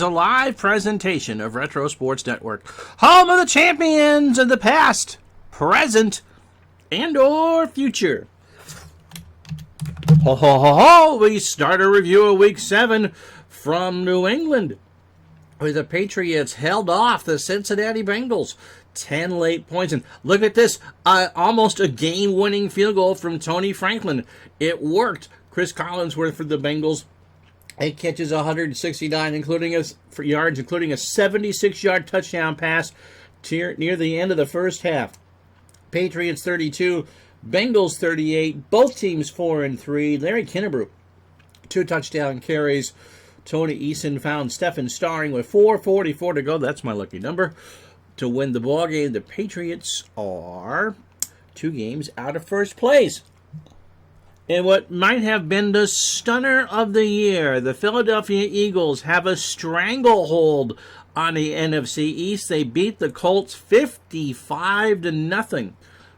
A live presentation of Retro Sports Network, home of the champions of the past, present, and or future. Ho ho ho ho! We start a review of Week 7 from New England, where the Patriots held off the Cincinnati Bengals 10 late points. And look at this, almost a game-winning field goal from Tony Franklin. It worked. Chris Collinsworth for the Bengals. 8 catches, 169, including a 76-yard touchdown pass near the end of the first half. Patriots 32, Bengals 38. Both teams 4-3. Larry Kinnebrew, 2 touchdown carries. Tony Eason found Stephen Starring with 4:44 to go. That's my lucky number to win the ball game. The Patriots are 2 games out of first place. And what might have been the stunner of the year, the Philadelphia Eagles have a stranglehold on the NFC East. They beat the Colts 55-0.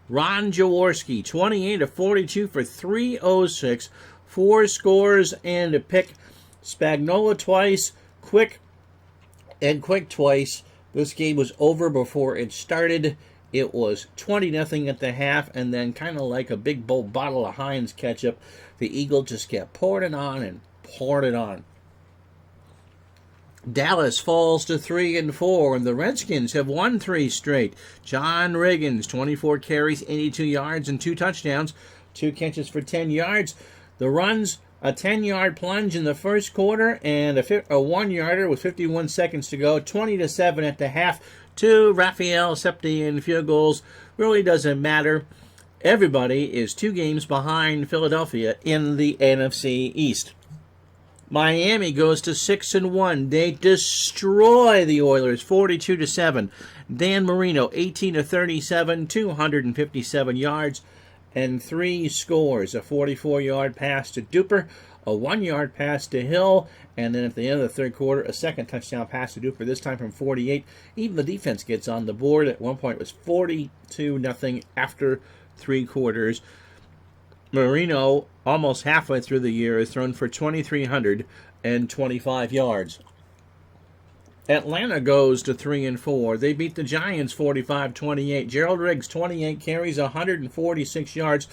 Ron Jaworski, 28 of 42 for 306, 4 scores and a pick. Spagnuolo twice, Quick twice. This game was over before it started. It was 20-0 at the half, and then kind of like a big bottle of Heinz ketchup, the Eagles just kept pouring it on and pouring it on. Dallas falls to 3-4, and the Redskins have won 3 straight. John Riggins, 24 carries, 82 yards, and 2 touchdowns, 2 catches for 10 yards. The runs, a 10-yard plunge in the first quarter, and a 1-yarder with 51 seconds to go, 20-7 at the half. 2 Raphael Septien field goals. Really doesn't matter. Everybody is 2 games behind Philadelphia in the NFC East. Miami goes to 6-1. They destroy the Oilers 42-7. Dan Marino, 18 of 37, 257 yards and 3 scores. A 44-yard pass to Duper, a 1-yard pass to Hill, and then at the end of the third quarter, a second touchdown pass to Duper, this time from 48. Even the defense gets on the board. At one point, it was 42-0 after 3 quarters. Marino, almost halfway through the year, has thrown for 2,325 yards. Atlanta goes to 3-4. They beat the Giants 45-28. Gerald Riggs, 28 carries, 146 yards,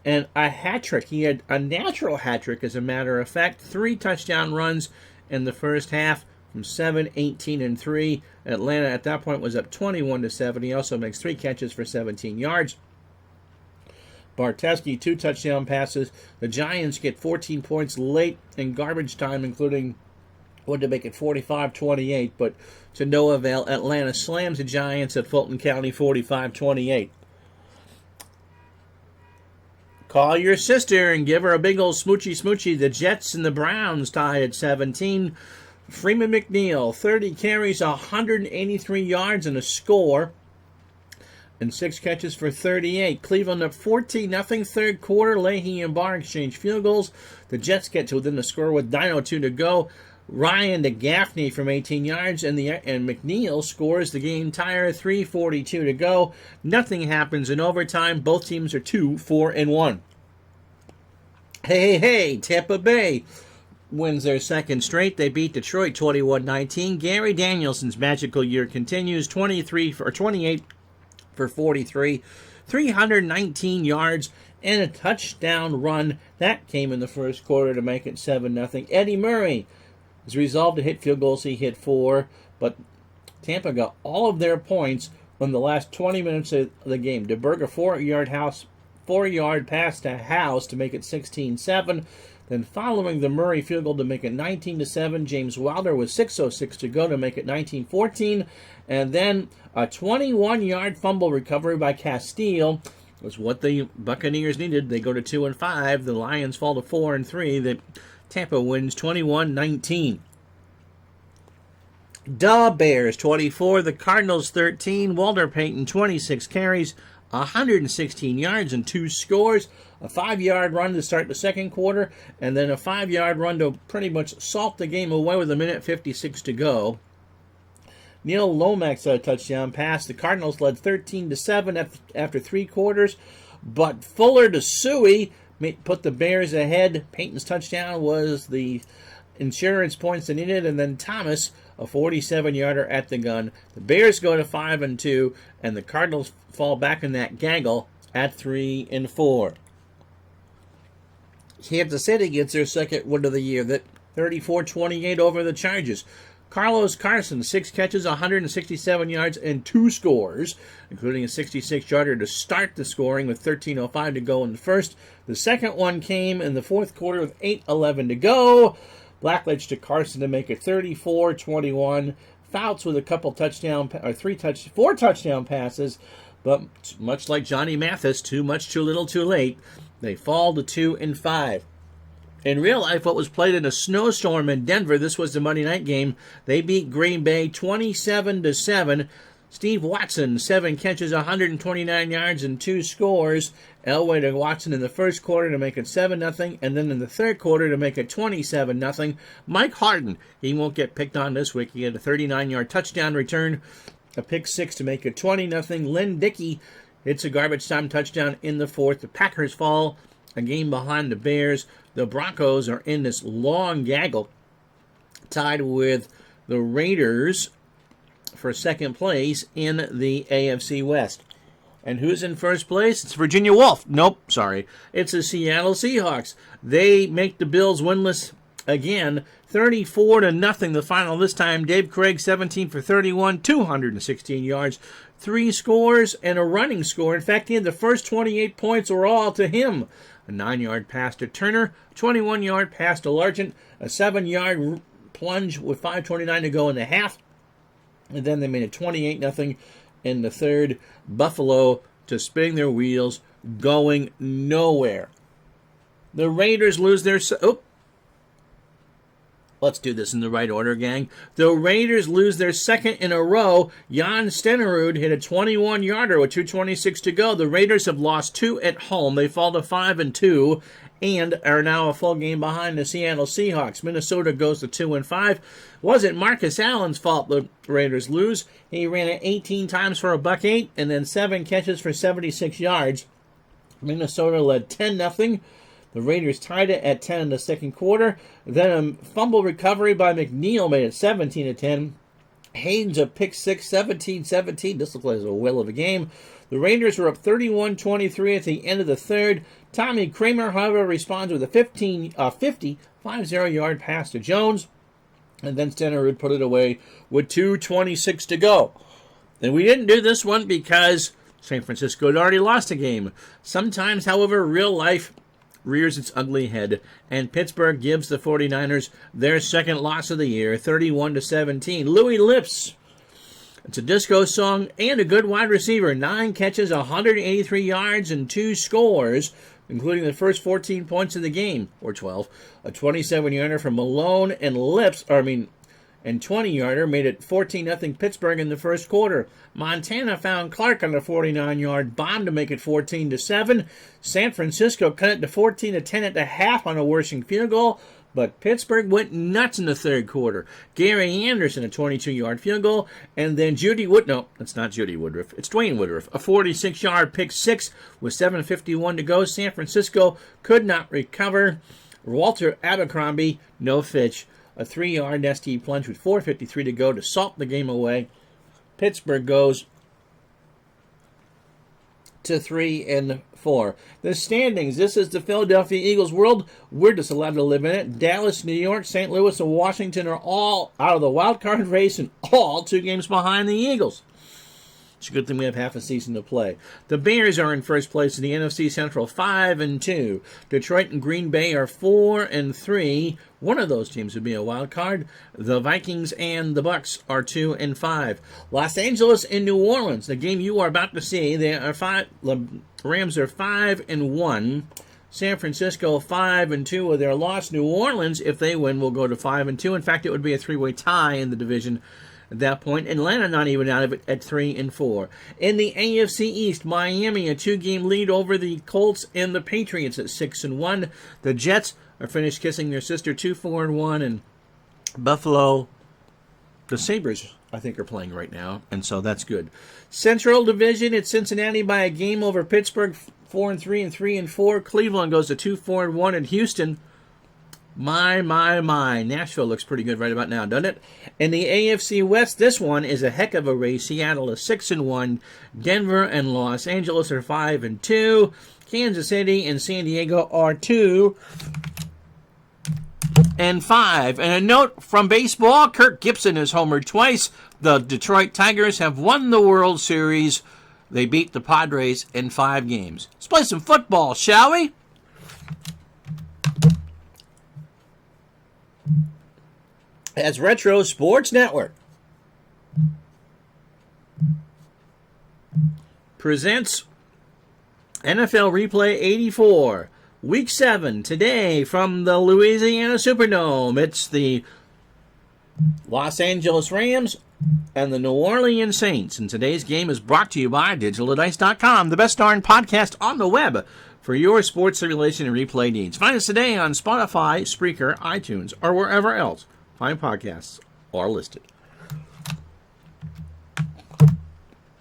and a hat trick. He had a natural hat trick, as a matter of fact. 3 touchdown runs in the first half from 7, 18, and 3. Atlanta at that point was up 21-7. He also makes 3 catches for 17 yards. Barteski, 2 touchdown passes. The Giants get 14 points late in garbage time, including one to make it 45-28, but to no avail. Atlanta slams the Giants at Fulton County 45-28. Call your sister and give her a big old smoochy. The Jets and the Browns tie at 17. Freeman McNeil, 30 carries, 183 yards, and a score, and 6 catches for 38. Cleveland up 14-0 third quarter. Leahy and Barr exchange field goals. The Jets get to within the score with 9:02 to go. Ryan to Gaffney from 18 yards, and McNeil scores the game tire, 3:42 to go. Nothing happens in overtime. Both teams are 2-4-1. Hey, Tampa Bay wins their second straight. They beat Detroit 21-19. Gary Danielson's magical year continues, 28 for 43, 319 yards, and a touchdown run. That came in the first quarter to make it 7-0. Eddie Murray is resolved to hit field goals. He hit 4, but Tampa got all of their points in the last 20 minutes of the game. DeBerg, a 4-yard pass to House to make it 16-7. Then following the Murray field goal to make it 19-7, James Wilder with 6:06 to go to make it 19-14. And then a 21-yard fumble recovery by Castile was what the Buccaneers needed. They go to 2-5. The Lions fall to 4-3. Tampa wins 21-19. The Bears 24, the Cardinals 13. Walter Payton 26 carries, 116 yards and 2 scores. A 5-yard run to start the second quarter, and then a 5-yard run to pretty much salt the game away with 1:56 to go. Neil Lomax had a touchdown pass. The Cardinals led 13-7 after 3 quarters, but Fuller to Suey put the Bears ahead. Peyton's touchdown was the insurance points they needed, and then Thomas, a 47-yarder at the gun. The Bears go to 5-2, and the Cardinals fall back in that gaggle at 3-4. Kansas City gets their second win of the year, that 34-28 over the Chargers. Carlos Carson, 6 catches, 167 yards, and 2 scores, including a 66-yarder to start the scoring with 13:05 to go in the first. The second one came in the fourth quarter with 8:11 to go. Blackledge to Carson to make it 34-21. Fouts with a couple four touchdown passes, but much like Johnny Mathis, too much, too little, too late. They fall to 2-5. In real life, what was played in a snowstorm in Denver, this was the Monday night game. They beat Green Bay 27-7. Steve Watson, 7 catches, 129 yards, and 2 scores. Elway to Watson in the first quarter to make it 7-0, and then in the third quarter to make it 27-0. Mike Harden, he won't get picked on this week. He had a 39-yard touchdown return, a pick 6 to make it 20-0. Lynn Dickey hits a garbage time touchdown in the fourth. The Packers fall a game behind the Bears. The Broncos are in this long gaggle, tied with the Raiders for second place in the AFC West. And who's in first place? It's Virginia Wolf. Nope, sorry. It's the Seattle Seahawks. They make the Bills winless again, 34-0 the final this time. Dave Craig, 17 for 31, 216 yards, 3 scores, and a running score. In fact, he had the first 28 points were all to him. A 9-yard pass to Turner, 21-yard pass to Largent, a 7-yard plunge with 5:29 to go in the half. And then they made it 28-0 in the third. Buffalo to spinning their wheels, going nowhere. The Raiders lose their... Let's do this in the right order, gang. The Raiders lose their second in a row. Jan Stenerud hit a 21-yarder with 2:26 to go. The Raiders have lost 2 at home. They fall to 5-2 and are now a full game behind the Seattle Seahawks. Minnesota goes to 2-5. Wasn't Marcus Allen's fault the Raiders lose. He ran it 18 times for $108 and then 7 catches for 76 yards. Minnesota led 10-0. The Raiders tied it at 10 in the second quarter. Then a fumble recovery by McNeil made it 17-10. Haynes a pick 6, 17-17. This looks like a whale of a game. The Raiders were up 31-23 at the end of the third. Tommy Kramer, however, responds with a 50-yard pass to Jones. And then Stenerud put it away with 2:26 to go. And we didn't do this one because San Francisco had already lost a game. Sometimes, however, real life rears its ugly head, and Pittsburgh gives the 49ers their second loss of the year, 31-17. Louis Lips, it's a disco song and a good wide receiver. 9 catches, 183 yards, and 2 scores, including the first 14 points of the game, or 12. A 27-yarder from Malone and and 20-yarder made it 14-0 Pittsburgh in the first quarter. Montana found Clark on a 49-yard bomb to make it 14-7. San Francisco cut it to 14-10 at the half on a Worthing field goal, but Pittsburgh went nuts in the third quarter. Gary Anderson, a 22-yard field goal, and then it's not Judy Woodruff, it's Dwayne Woodruff, a 46-yard pick 6 with 7:51 to go. San Francisco could not recover. Walter Abercrombie, no Fitch, a 3-yard nasty plunge with 4:53 to go to salt the game away. Pittsburgh goes to 3-4. The standings, this is the Philadelphia Eagles world. We're just allowed to live in it. Dallas, New York, St. Louis, and Washington are all out of the wild card race and all 2 games behind the Eagles. It's a good thing we have half a season to play. The Bears are in first place in the NFC Central, 5-2. Detroit and Green Bay are 4-3. One of those teams would be a wild card. The Vikings and the Bucks are 2-5. Los Angeles and New Orleans, the game you are about to see, the Rams are 5-1. San Francisco 5-2 with their loss. New Orleans, if they win, will go to 5-2. In fact, it would be a 3-way tie in the division at that point. Atlanta not even out of it at 3-4. In the AFC East, Miami a 2-game lead over the Colts and the Patriots at 6-1. The Jets are finished kissing their sister 2-4-1, and Buffalo, the Sabres, I think, are playing right now, and so that's good. Central Division, it's Cincinnati by a game over Pittsburgh, 4-3 and 3-4. Cleveland goes to 2-4-1, and Houston My. Nashville looks pretty good right about now, doesn't it? In the AFC West, this one is a heck of a race. Seattle is 6-1. Denver and Los Angeles are 5-2. Kansas City and San Diego are 2-5. And a note from baseball, Kirk Gibson has homered twice. The Detroit Tigers have won the World Series. They beat the Padres in 5 games. Let's play some football, shall we? As Retro Sports Network presents NFL Replay 84, Week 7, today from the Louisiana Superdome. It's the Los Angeles Rams and the New Orleans Saints. And today's game is brought to you by DigitalDice.com, the best darn podcast on the web for your sports simulation and replay needs. Find us today on Spotify, Spreaker, iTunes, or wherever else fine podcasts are listed.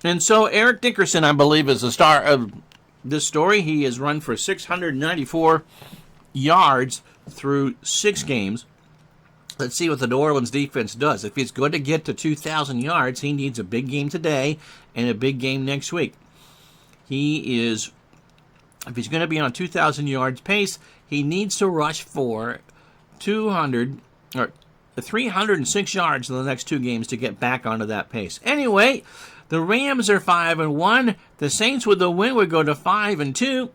And so Eric Dickerson, I believe, is the star of this story. He has run for 694 yards through 6 games. Let's see what the New Orleans defense does. If he's going to get to 2,000 yards, he needs a big game today and a big game next week. If he's going to be on a 2,000 yards pace, he needs to rush for 306 yards in the next 2 games to get back onto that pace. Anyway, the Rams are 5-1. The Saints, with the win, would go to 5-2,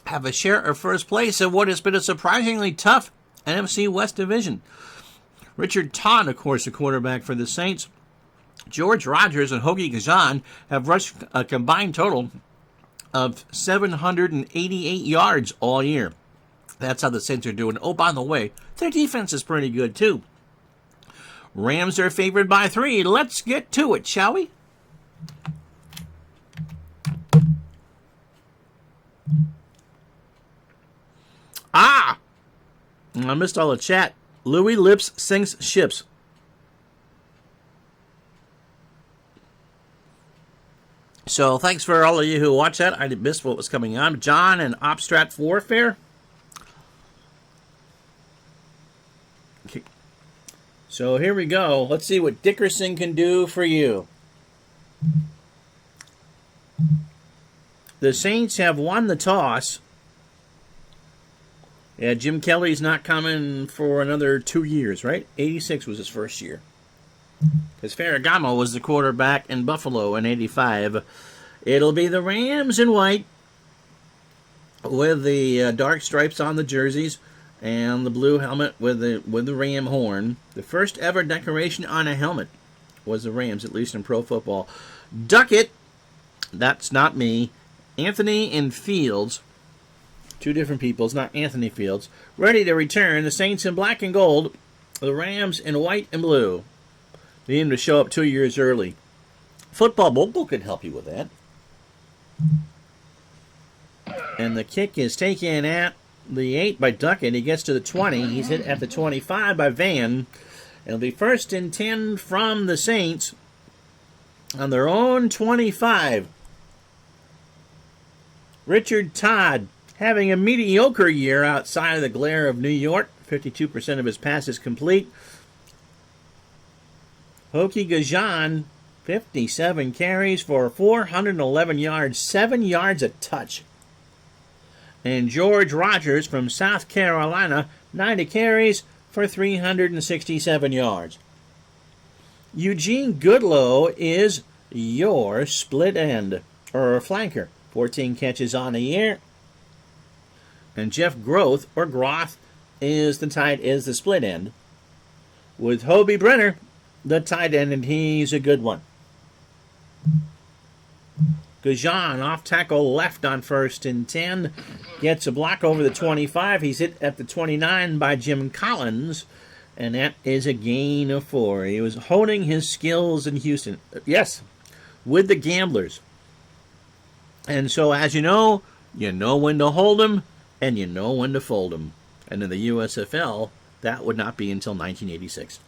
have a share of first place in what has been a surprisingly tough NFC West division. Richard Todd, of course, the quarterback for the Saints. George Rogers and Hoagie Gajan have rushed a combined total of 788 yards all year. That's how the Saints are doing. Oh, by the way, their defense is pretty good, too. Rams are favored by 3. Let's get to it, shall we? I missed all the chat. Louis Lips sinks ships. So thanks for all of you who watched that. I missed what was coming on. John and Obstrat Warfare. Okay. So here we go. Let's see what Dickerson can do for you. The Saints have won the toss. Yeah, Jim Kelly's not coming for another 2 years, right? 86 was his first year. Because Ferragamo was the quarterback in Buffalo in 85. It'll be the Rams in white with the dark stripes on the jerseys and the blue helmet with the ram horn. The first ever decoration on a helmet was the Rams, at least in pro football. Duckett, that's not me. Anthony and Fields, 2 different people, it's not Anthony Fields, ready to return. The Saints in black and gold, the Rams in white and blue. They need to show up 2 years early. Football Bowl could help you with that. And the kick is taken at the 8 by Duckett. He gets to the 20. He's hit at the 25 by Van. It'll be 1st and 10 from the Saints on their own 25. Richard Todd having a mediocre year outside of the glare of New York. 52% of his passes complete. Hoagie Gajan, 57 carries for 411 yards, 7 yards a touch. And George Rogers from South Carolina, 90 carries for 367 yards. Eugene Goodlow is your split end, or flanker. 14 catches on the year. And Jeff Groth, or Groth, is the split end. With Hobie Brenner, the tight end, and he's a good one. Gajan off tackle left on 1st and 10. Gets a block over the 25. He's hit at the 29 by Jim Collins. And that is a gain of 4. He was honing his skills in Houston. Yes, with the Gamblers. And so, as you know when to hold him, and you know when to fold him. And in the USFL, that would not be until 1986.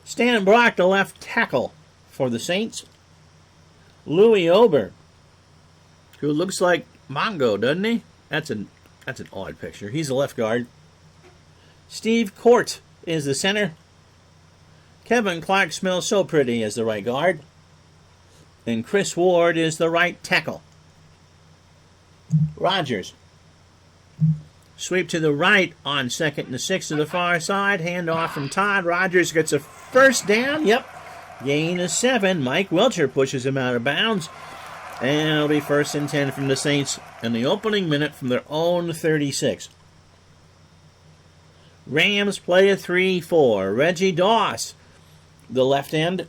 Stan Brock, the left tackle for the Saints. Louis Ober, who looks like Mongo, doesn't he? That's an odd picture. He's a left guard. Steve Court is the center. Kevin Clark Smells So Pretty is the right guard. And Chris Ward is the right tackle. Rogers. Sweep to the right on 2nd and 6 to the far side. Handoff from Todd. Rogers gets a first down. Yep. Gain of 7. Mike Welcher pushes him out of bounds. And it'll be 1st and 10 from the Saints in the opening minute from their own 36. Rams play a 3-4. Reggie Doss, the left end,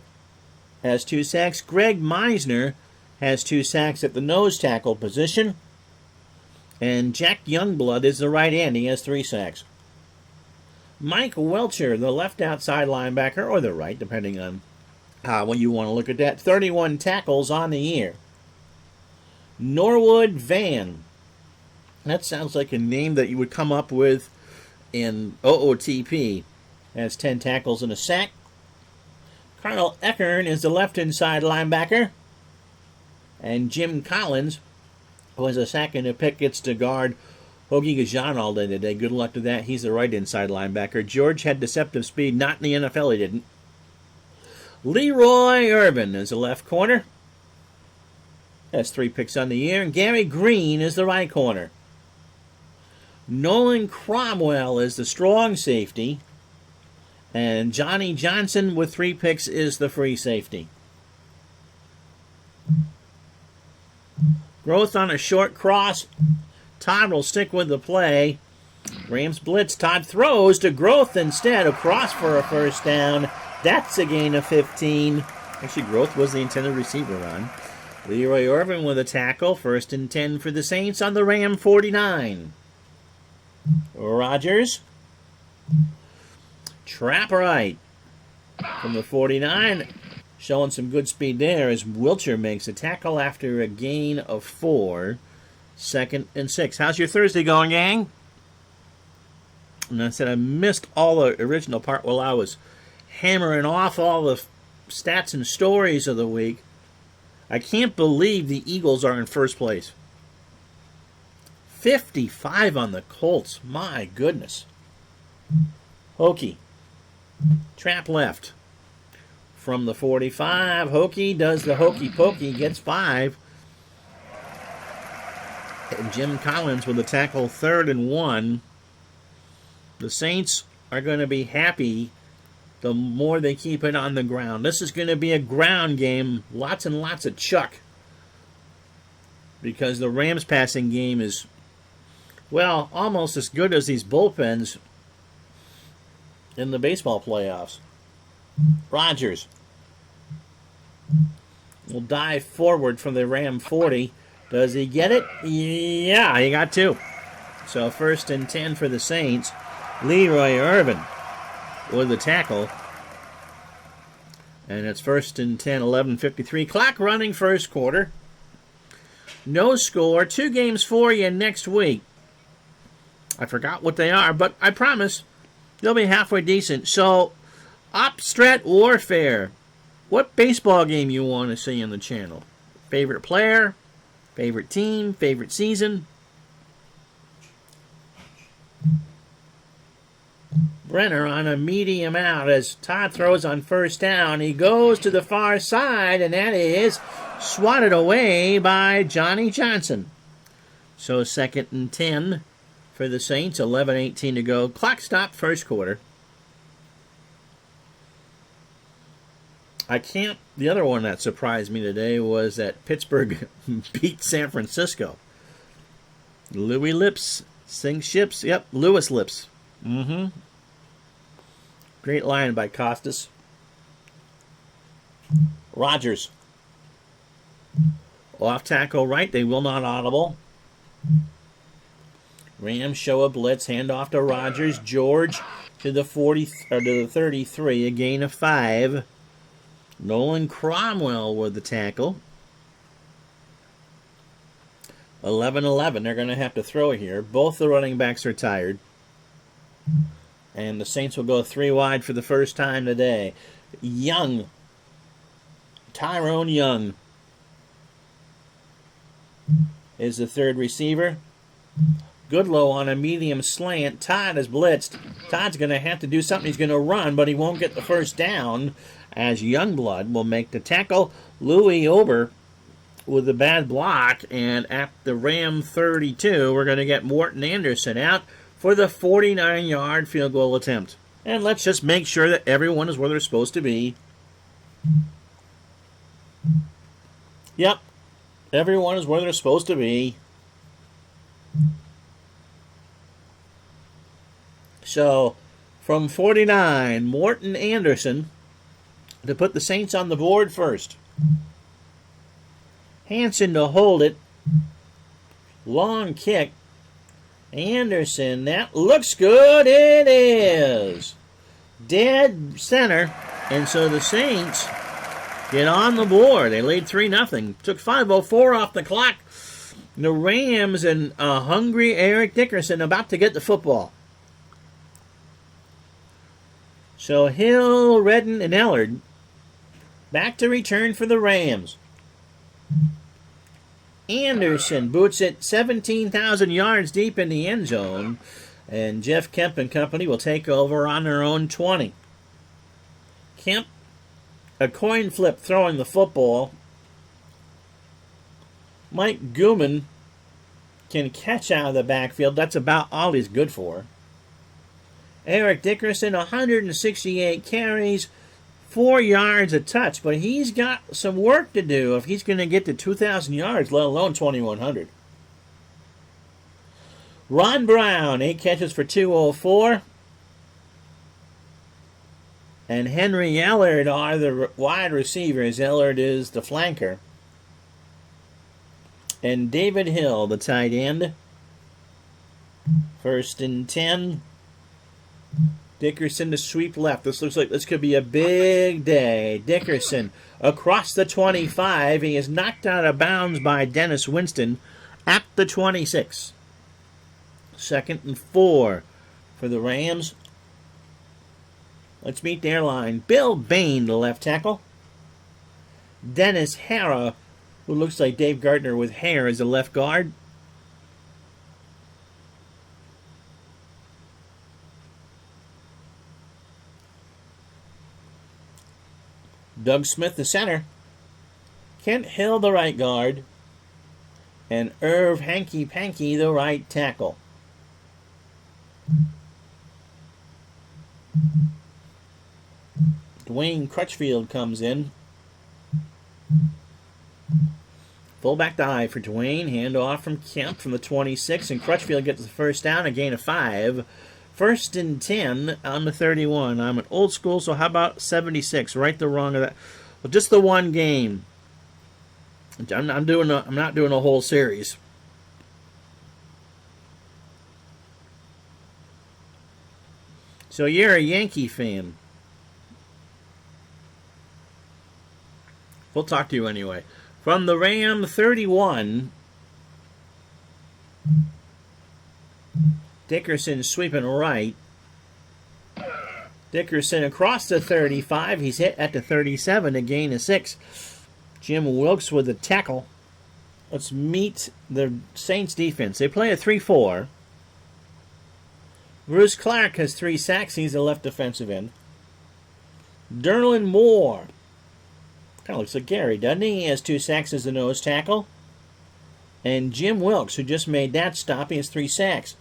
has 2 sacks. Greg Meisner has 2 sacks at the nose tackle position. And Jack Youngblood is the right end. He has 3 sacks. Mike Welcher, the left outside linebacker, or the right, depending on how you want to look at that, 31 tackles on the year. Norwood Van. That sounds like a name that you would come up with in OOTP. Has 10 tackles and a sack. Carl Eckern is the left inside linebacker. And Jim Collins, who has a sack and a pick, gets to guard Hoagie Gajan all day today. Good luck to that. He's the right inside linebacker. George had deceptive speed. Not in the NFL, he didn't. Leroy Irvin is the left corner. Has 3 picks on the year. And Gary Green is the right corner. Nolan Cromwell is the strong safety. And Johnny Johnson with 3 picks is the free safety. Growth on a short cross. Todd will stick with the play. Rams blitz. Todd throws to Growth instead. Across for a first down. That's a gain of 15. Actually, Growth was the intended receiver on. Leroy Irvin with a tackle. 1st and 10 for the Saints on the Ram 49. Rogers. Trap right from the 49. Showing some good speed there as Wilcher makes a tackle after a gain of 4. 2nd and 6. How's your Thursday going, gang? And I said I missed all the original part while I was hammering off all the stats and stories of the week. I can't believe the Eagles are in first place. 55 on the Colts. My goodness. Hokie. Trap left. From the 45, Hokie does the hokey pokey, gets 5. And Jim Collins with a tackle, 3rd and 1. The Saints are going to be happy the more they keep it on the ground. This is going to be a ground game, lots and lots of chuck. Because the Rams passing game is, well, almost as good as these bullpens in the baseball playoffs. Rogers will dive forward from the Ram 40. Does he get it? Yeah, he got 2. So 1st and 10 for the Saints. Leroy Irvin with the tackle. And it's 1st and 10, 11:53. Clock running first quarter. No score. 2 games for you next week. I forgot what they are, but I promise they'll be halfway decent. So, Upstrat Warfare. What baseball game you want to see on the channel? Favorite player? Favorite team? Favorite season? Brenner on a medium out as Todd throws on 1st down. He goes to the far side, and that is swatted away by Johnny Johnson. So 2nd and 10 for the Saints. 11:18 to go. Clock stopped first quarter. The other one that surprised me today was that Pittsburgh beat San Francisco. Louis Lips sinks ships. Yep, Louis Lips. Great line by Costas. Rogers. Off tackle right. They will not audible. Rams show a blitz. Hand off to Rogers. George to the 40 or to the 33. A gain of 5. Nolan Cromwell with the tackle. 11-11. They're going to have to throw here. Both the running backs are tired. And the Saints will go 3 wide for the first time today. Young. Tyrone Young is the 3rd receiver. Goodlow on a medium slant. Todd is blitzed. Todd's going to have to do something. He's going to run, but he won't get the first down, as Youngblood will make the tackle. Louis Ober with a bad block, and at the Ram 32, we're going to get Morton Anderson out for the 49-yard field goal attempt. And let's just make sure that everyone is where they're supposed to be. Yep, everyone is where they're supposed to be. So, from 49, Morton Anderson to put the Saints on the board first. Hanson to hold it. Long kick. Anderson, that looks good. It is. Dead center. And so the Saints get on the board. They laid 3-0. Took 5:04 off the clock. The Rams and a hungry Eric Dickerson about to get the football. So Hill, Redden, and Ellard back to return for the Rams. Anderson boots it 17,000 yards deep in the end zone, and Jeff Kemp and company will take over on their own 20. Kemp, a coin flip throwing the football. Mike Gooman can catch out of the backfield. That's about all he's good for. Eric Dickerson, 168 carries, 4 yards a touch, but he's got some work to do if he's going to get to 2,000 yards, let alone 2,100. Ron Brown, 8 catches for 204. And Henry Ellard are the wide receivers. Ellard is the flanker. And David Hill, the tight end. 1st and 10. Dickerson to sweep left. This looks like this could be a big day. Dickerson across the 25. He is knocked out of bounds by Dennis Winston at the 26. 2nd and 4 for the Rams. Let's meet their line. Bill Bain, the left tackle. Dennis Hara, who looks like Dave Gardner with hair, as the left guard. Doug Smith, the center. Kent Hill, the right guard. And Irv Hanky Panky, the right tackle. Dwayne Crutchfield comes in. Fullback dive for Dwayne. Handoff from Kemp from the 26. And Crutchfield gets the first down, a gain of 5. 1st and 10 on the 31. I'm an old school, so how about 76? Right the wrong of that. Well, just the one game. I'm not doing a whole series. So you're a Yankee fan. We'll talk to you anyway. From the Ram 31, Dickerson sweeping right. Dickerson across the 35. He's hit at the 37, a gain of 6. Jim Wilkes with the tackle. Let's meet the Saints defense. They play a 3-4. Bruce Clark has 3 sacks. He's a left defensive end. Derlin Moore. Kind of looks like Gary, doesn't he? He has 2 sacks as the nose tackle. And Jim Wilkes, who just made that stop, he has 3 sacks.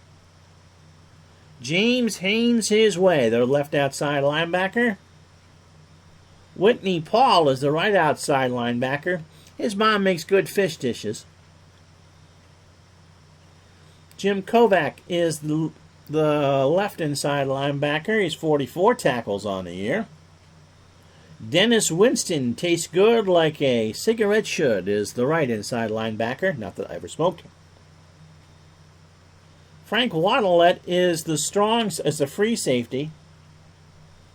James Haynes his way, their left outside linebacker. Whitney Paul is the right outside linebacker. His mom makes good fish dishes. Jim Kovac is the left inside linebacker. He's 44 tackles on the year. Dennis Winston tastes good like a cigarette should is the right inside linebacker. Not that I ever smoked. Frank Waddlett is the free safety.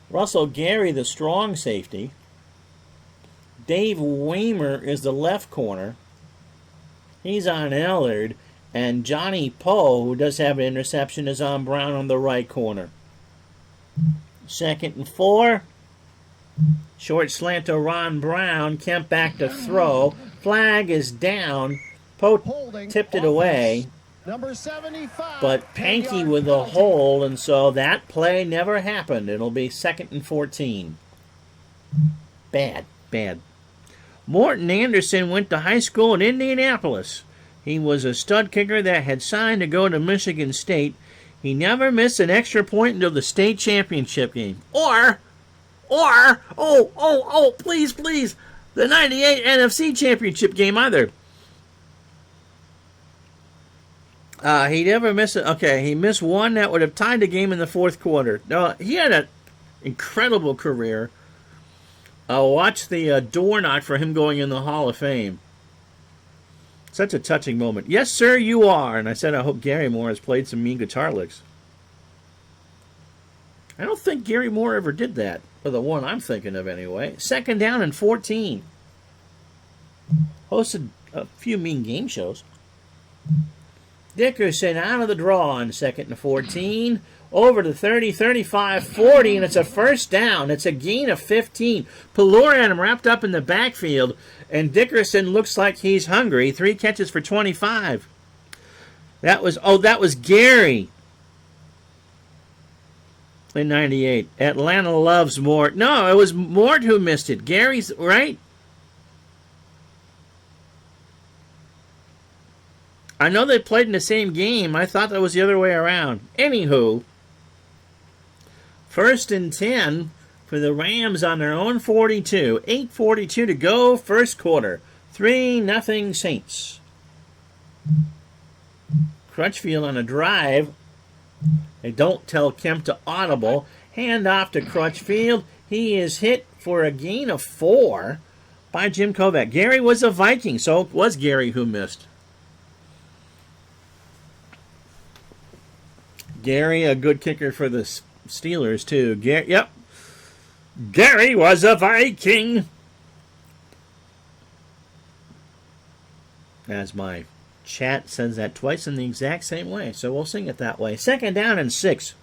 Russell Gary, the strong safety. Dave Weimer is the left corner. He's on Ellard. And Johnny Poe, who does have an interception, is on Brown on the right corner. 2nd and 4. Short slant to Ron Brown. Kemp back to throw. Flag is down. Poe tipped it away. Number 75. But Pankey with a hole, and so that play never happened. It'll be 2nd and 14. Bad. Morton Anderson went to high school in Indianapolis. He was a stud kicker that had signed to go to Michigan State. He never missed an extra point until the state championship game. Or, please, the 98 NFC championship game either. He never missed it. Okay, he missed one that would have tied the game in the fourth quarter. No, he had an incredible career. Watch the door knock for him going in the Hall of Fame. Such a touching moment. Yes, sir, you are. And I said, I hope Gary Moore has played some mean guitar licks. I don't think Gary Moore ever did that. Or the one I'm thinking of, anyway. 2nd down and 14. Hosted a few mean game shows. Dickerson out of the draw on 2nd and 14. Over to 30, 35, 40, and it's a first down. It's a gain of 15. Pelluer had him wrapped up in the backfield, and Dickerson looks like he's hungry. 3 catches for 25. That was Gary in 98. Atlanta loves Mort. No, it was Mort who missed it. Gary's right. I know they played in the same game. I thought that was the other way around. Anywho, 1st and 10 for the Rams on their own 42. 8:42 to go, first quarter. 3-0 Saints. Crutchfield on a drive. They don't tell Kemp to audible. Hand off to Crutchfield. He is hit for a gain of 4 by Jim Kovac. Gary was a Viking, so it was Gary who missed. Gary, a good kicker for the Steelers, too. Gary was a Viking. As my chat says that twice in the exact same way, so we'll sing it that way. 2nd down and 6.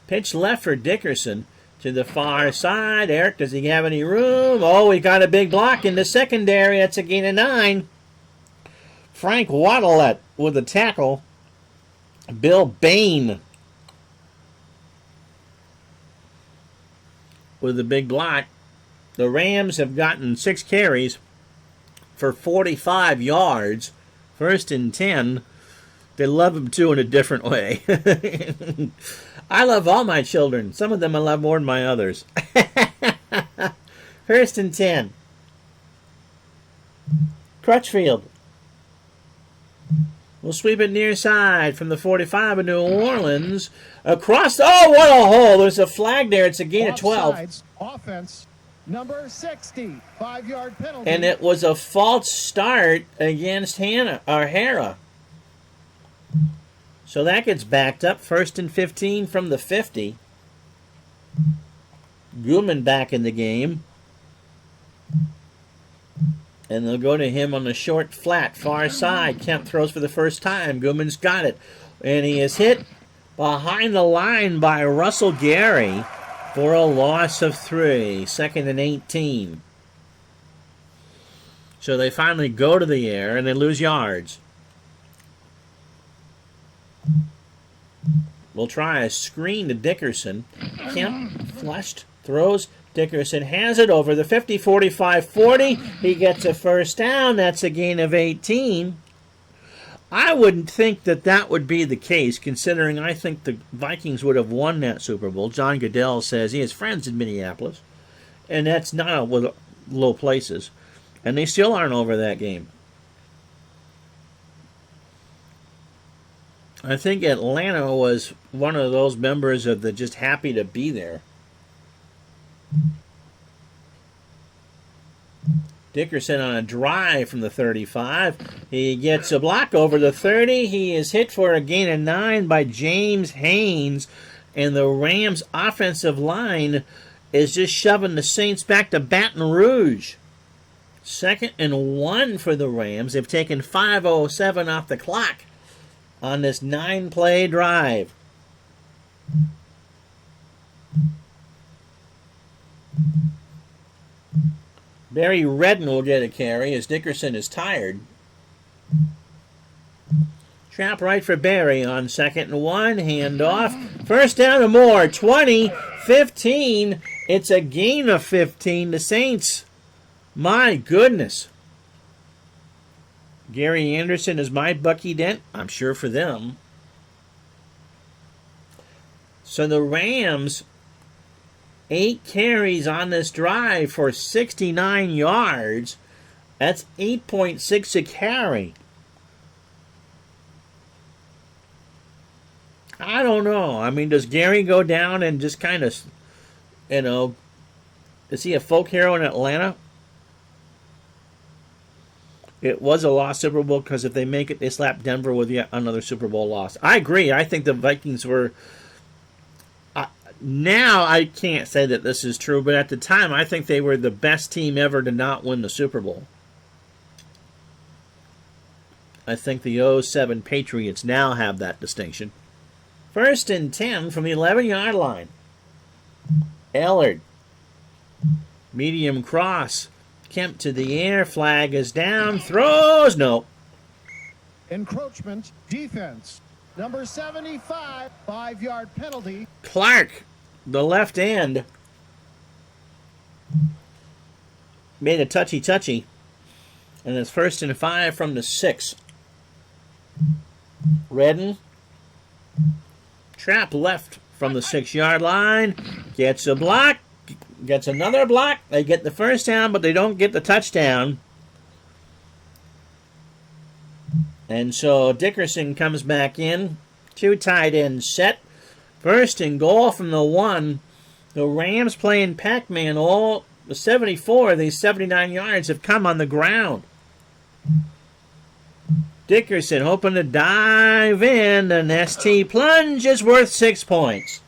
Pitch left for Dickerson to the far side. Eric, does he have any room? Oh, he got a big block in the secondary. That's a gain of 9. Frank Waddle with a tackle. Bill Bain with a big block. The Rams have gotten 6 carries for 45 yards. 1st and 10. They love them, too, in a different way. I love all my children. Some of them I love more than my others. 1st and 10. Crutchfield will sweep it near side from the 45 of New Orleans. Across. Oh, what a hole. There's a flag there. It's a gain of 12. Offsides, offense, number 60. 5-yard penalty. And it was a false start against Hara. So that gets backed up. 1st and 15 from the 50. Guman back in the game. And they'll go to him on the short flat, far side. Kemp throws for the first time. Guman's got it. And he is hit behind the line by Russell Gary for a loss of 3. 2nd and 18. So they finally go to the air and they lose yards. We'll try a screen to Dickerson. Kemp flushed, throws. Dickerson has it over the 50, 45, 40. He gets a first down. That's a gain of 18. I wouldn't think that would be the case, considering I think the Vikings would have won that Super Bowl. John Goodell says he has friends in Minneapolis, and that's not with low places. And they still aren't over that game. I think Atlanta was one of those members of the just happy to be there. Dickerson on a drive from the 35. He gets a block over the 30. He is hit for a gain of 9 by James Haynes. And the Rams' offensive line is just shoving the Saints back to Baton Rouge. 2nd and 1 for the Rams. They've taken 5:07 off the clock on this 9-play drive. Barry Redden will get a carry as Dickerson is tired. Trap right for Barry on 2nd and 1. Handoff. First down to Moore. 20, 15. It's a gain of 15. The Saints. My goodness. Gary Anderson is my Bucky Dent. I'm sure for them. So the Rams, 8 carries on this drive for 69 yards. That's 8.6 a carry. I don't know. I mean, does Gary go down and just kind of, is he a folk hero in Atlanta? It was a lost Super Bowl because if they make it, they slap Denver with yet another Super Bowl loss. I agree. I think the Vikings were... now I can't say that this is true, but at the time I think they were the best team ever to not win the Super Bowl. I think the 07 Patriots now have that distinction. 1st and 10 from the 11-yard line. Ellard. Medium cross. Kemp to the air. Flag is down. Throws. No. Encroachment defense. Number 75, 5-yard penalty. Clark, the left end, made a touchy. And it's 1st and 5 from the 6. Redden. Trap left from the 6-yard line. Gets a block. Gets another block. They get the first down, but they don't get the touchdown. And so Dickerson comes back in. 2 tight ends set. 1st and goal from the 1. The Rams playing Pac-Man. All the 74 of these 79 yards have come on the ground. Dickerson hoping to dive in. An ST plunge is worth 6 points.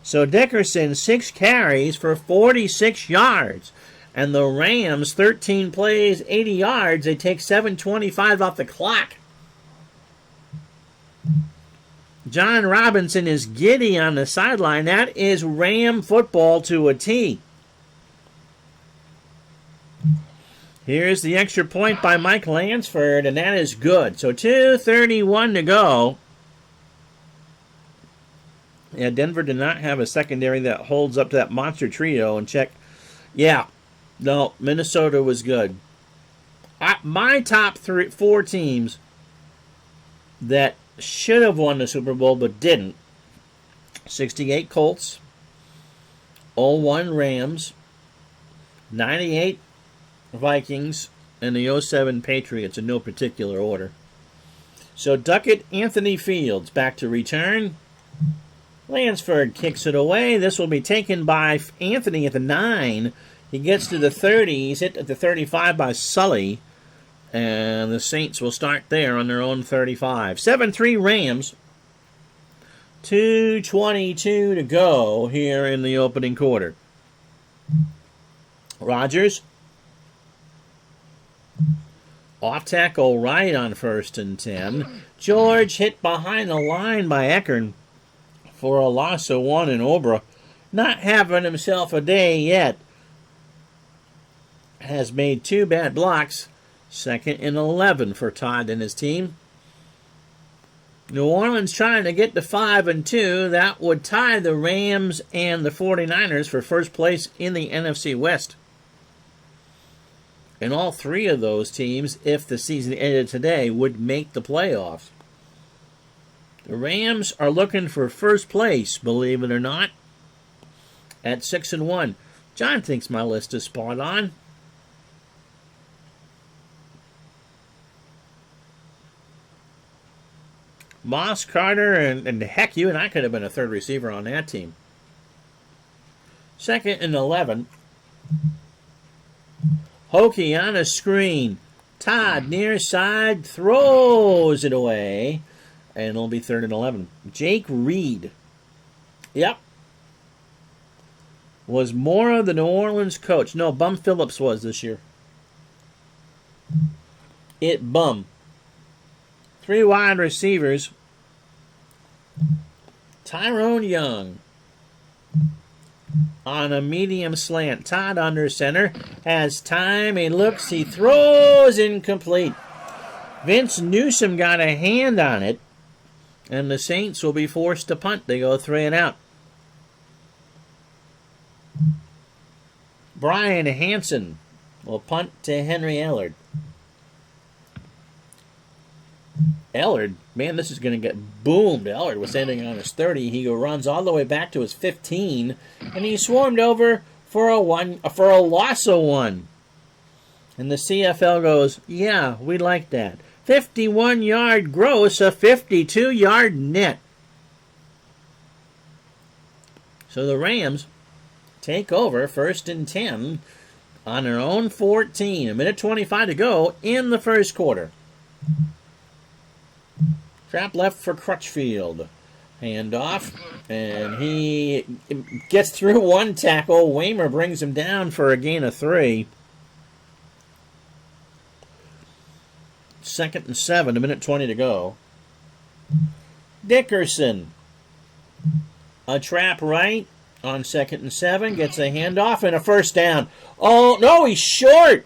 So Dickerson, 6 carries for 46 yards. And the Rams, 13 plays, 80 yards. They take 7:25 off the clock. John Robinson is giddy on the sideline. That is Ram football to a T. Here's the extra point by Mike Lansford, and that is good. So 2:31 to go. Yeah, Denver did not have a secondary that holds up to that monster trio. And check. Yeah, no, Minnesota was good. My top 4 teams that should have won the Super Bowl but didn't. 68 Colts. 01 Rams. 98 Vikings. And the 07 Patriots in no particular order. So Duckett, Anthony Fields back to return. Lansford kicks it away. This will be taken by Anthony at the 9. He gets to the 30. He's hit at the 35 by Sully. And the Saints will start there on their own 35. 7-3 Rams. 2:22 to go here in the opening quarter. Rodgers. Off tackle right on 1st and 10. George hit behind the line by Eckern for a loss of 1 in Obra. Not having himself a day yet. Has made 2 bad blocks. 2nd and 11 for Todd and his team. New Orleans trying to get to 5-2. That would tie the Rams and the 49ers for first place in the NFC West. And all 3 of those teams, if the season ended today, would make the playoffs. The Rams are looking for first place, believe it or not, at 6-1. John thinks my list is spot on. Moss, Carter, and heck, you and I could have been a third receiver on that team. 2nd and 11. Hokie on a screen. Todd near side throws it away. And it'll be 3rd and 11. Jake Reed. Yep. Was Mora the New Orleans coach? No, Bum Phillips was this year. Bum. 3 wide receivers. Tyrone Young. on a medium slant. Todd under center has time. He looks. He throws incomplete. Vince Newsom got a hand on it, and the Saints will be forced to punt. They go 3 and out. Brian Hansen will punt to Henry Ellard. Ellard, man, this is going to get boomed. Ellard was standing on his 30. He runs all the way back to his 15, and he swarmed over for a loss of 1. And the CFL goes, yeah, we like that. 51-yard gross, a 52-yard net. So the Rams take over 1st and 10 on their own 14. 1:25 to go in the first quarter. Trap left for Crutchfield. Hand off, and he gets through one tackle. Waymer brings him down for a gain of 3. 2nd and 7, 1:20 to go. Dickerson. A trap right on 2nd and 7. Gets a handoff and a first down. Oh, no, he's short.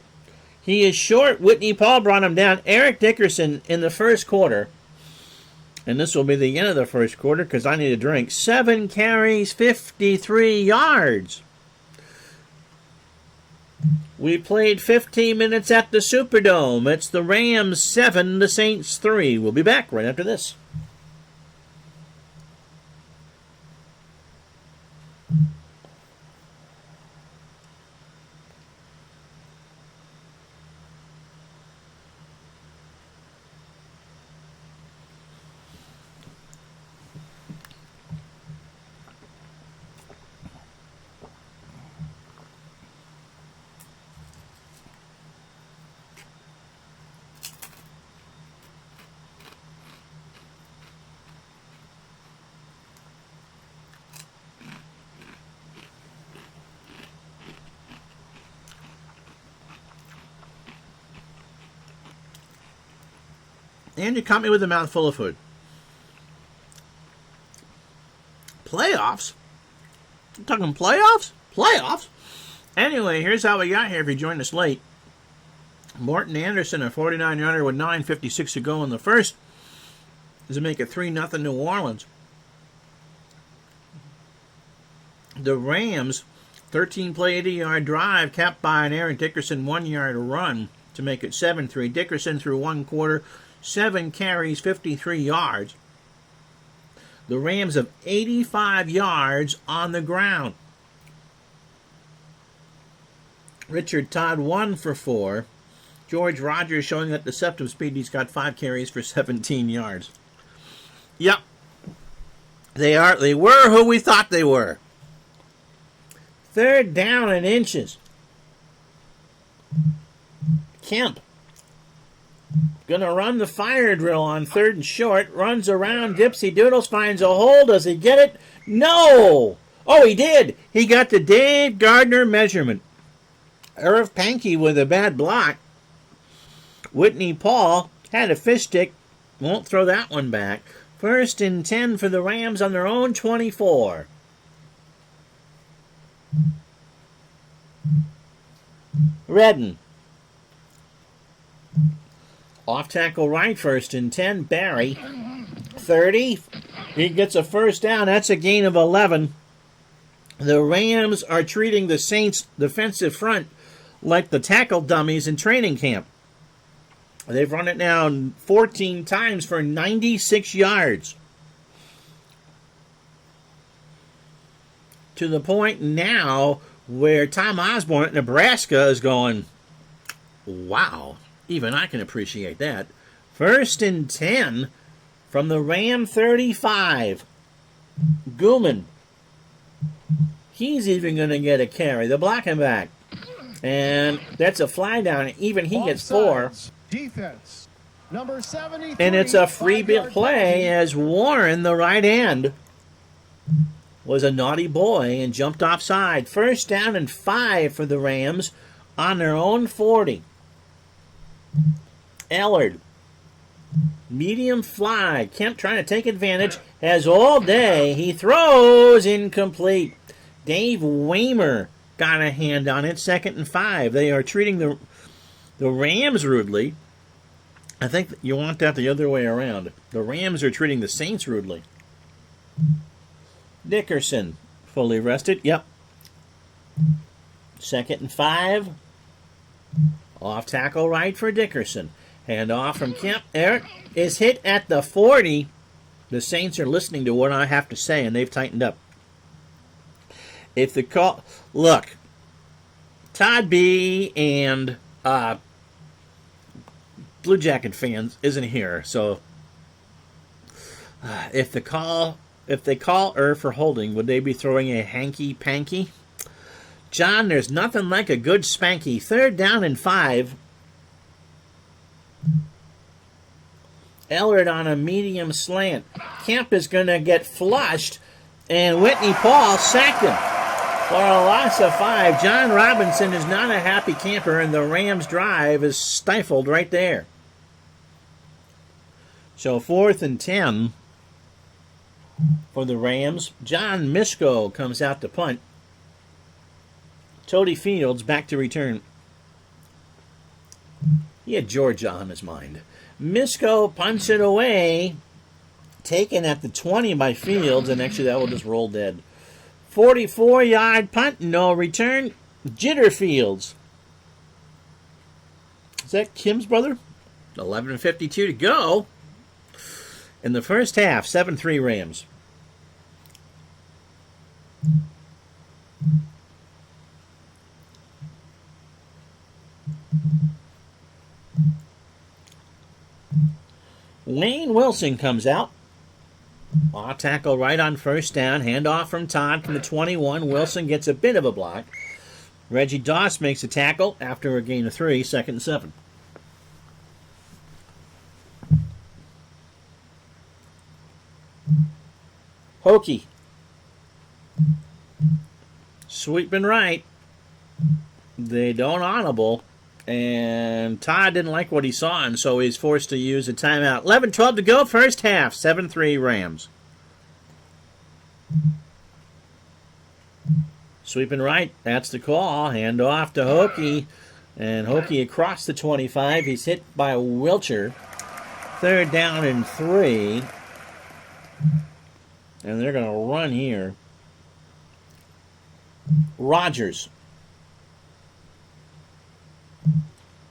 He is short. Whitney Paul brought him down. Eric Dickerson in the first quarter. And this will be the end of the first quarter because I need a drink. 7 carries, 53 yards. We played 15 minutes at the Superdome. It's the Rams 7, the Saints 3. We'll be back right after this. And you caught me with a mouthful of food. Playoffs? I'm talking playoffs? Playoffs? Anyway, here's how we got here if you joined us late. Morton Anderson, a 49-yarder with 9:56 to go in the first. Does it make it 3-0 New Orleans? The Rams, 13-play, 80-yard drive, capped by an Aaron Dickerson 1-yard run to make it 7-3. Dickerson through one quarter, 7 carries, 53 yards. The Rams have 85 yards on the ground. Richard Todd 1 for 4. George Rogers showing that deceptive speed. He's got 5 carries for 17 yards. Yep. They were who we thought they were. 3rd down and inches. Kemp. Gonna run the fire drill on 3rd and short. Runs around. Dipsy Doodles finds a hole. Does he get it? No! Oh, he did. He got the Dave Gardner measurement. Irv Pankey with a bad block. Whitney Paul had a fish stick. Won't throw that one back. 1st and 10 for the Rams on their own 24. Redden. Off tackle right, 1st and 10. Barry. 30. He gets a first down. That's a gain of 11. The Rams are treating the Saints' defensive front like the tackle dummies in training camp. They've run it now 14 times for 96 yards. To the point now where Tom Osborne at Nebraska is going, wow, even I can appreciate that. 1st and 10 from the Ram 35. Gulman. He's even going to get a carry. They're blocking back. And that's a flag down. Even he gets 4. Defense. Number 73. And it's a free bit play as Warren, the right end, was a naughty boy and jumped offside. 1st down and 5 for the Rams on their own 40. Ellard. Medium fly. Kemp trying to take advantage. Has all day. He throws incomplete. Dave Waymer got a hand on it, 2nd and 5. They are treating the Rams rudely. I think you want that the other way around. The Rams are treating the Saints rudely. Dickerson, fully rested. Yep. 2nd and 5. Off tackle right for Dickerson. Hand off from Kemp. Eric is hit at the 40. The Saints are listening to what I have to say, and they've tightened up. If the call... Look, Todd B. and Blue Jacket fans isn't here, so if they call for holding, would they be throwing a hanky-panky? John, there's nothing like a good spanky. 3rd down and 5. Ellard on a medium slant. Kemp is going to get flushed, and Whitney Paul sacked him for a loss of 5. John Robinson is not a happy camper, and the Rams' drive is stifled right there. So 4th and 10 for the Rams. John Misko comes out to punt. Tody Fields back to return. He had Georgia on his mind. Misko punts it away. Taken at the 20 by Fields, and actually that will just roll dead. 44-yard punt, no return. Jitter Fields. Is that Kim's brother? 11:52 to go. In the first half, 7-3 Rams. Wayne Wilson comes out. Off tackle right on 1st down. Handoff from Todd from the 21. Wilson gets a bit of a block. Reggie Doss makes a tackle after a gain of 3, 2nd and 7. Hokie. Sweeping right. They don't audible. And Todd didn't like what he saw, and so he's forced to use a timeout. 11-12 to go, first half. 7-3 Rams. Sweeping right. That's the call. Hand off to Hokie. And Hokie across the 25. He's hit by Wilcher. 3rd down and 3. And they're going to run here. Rogers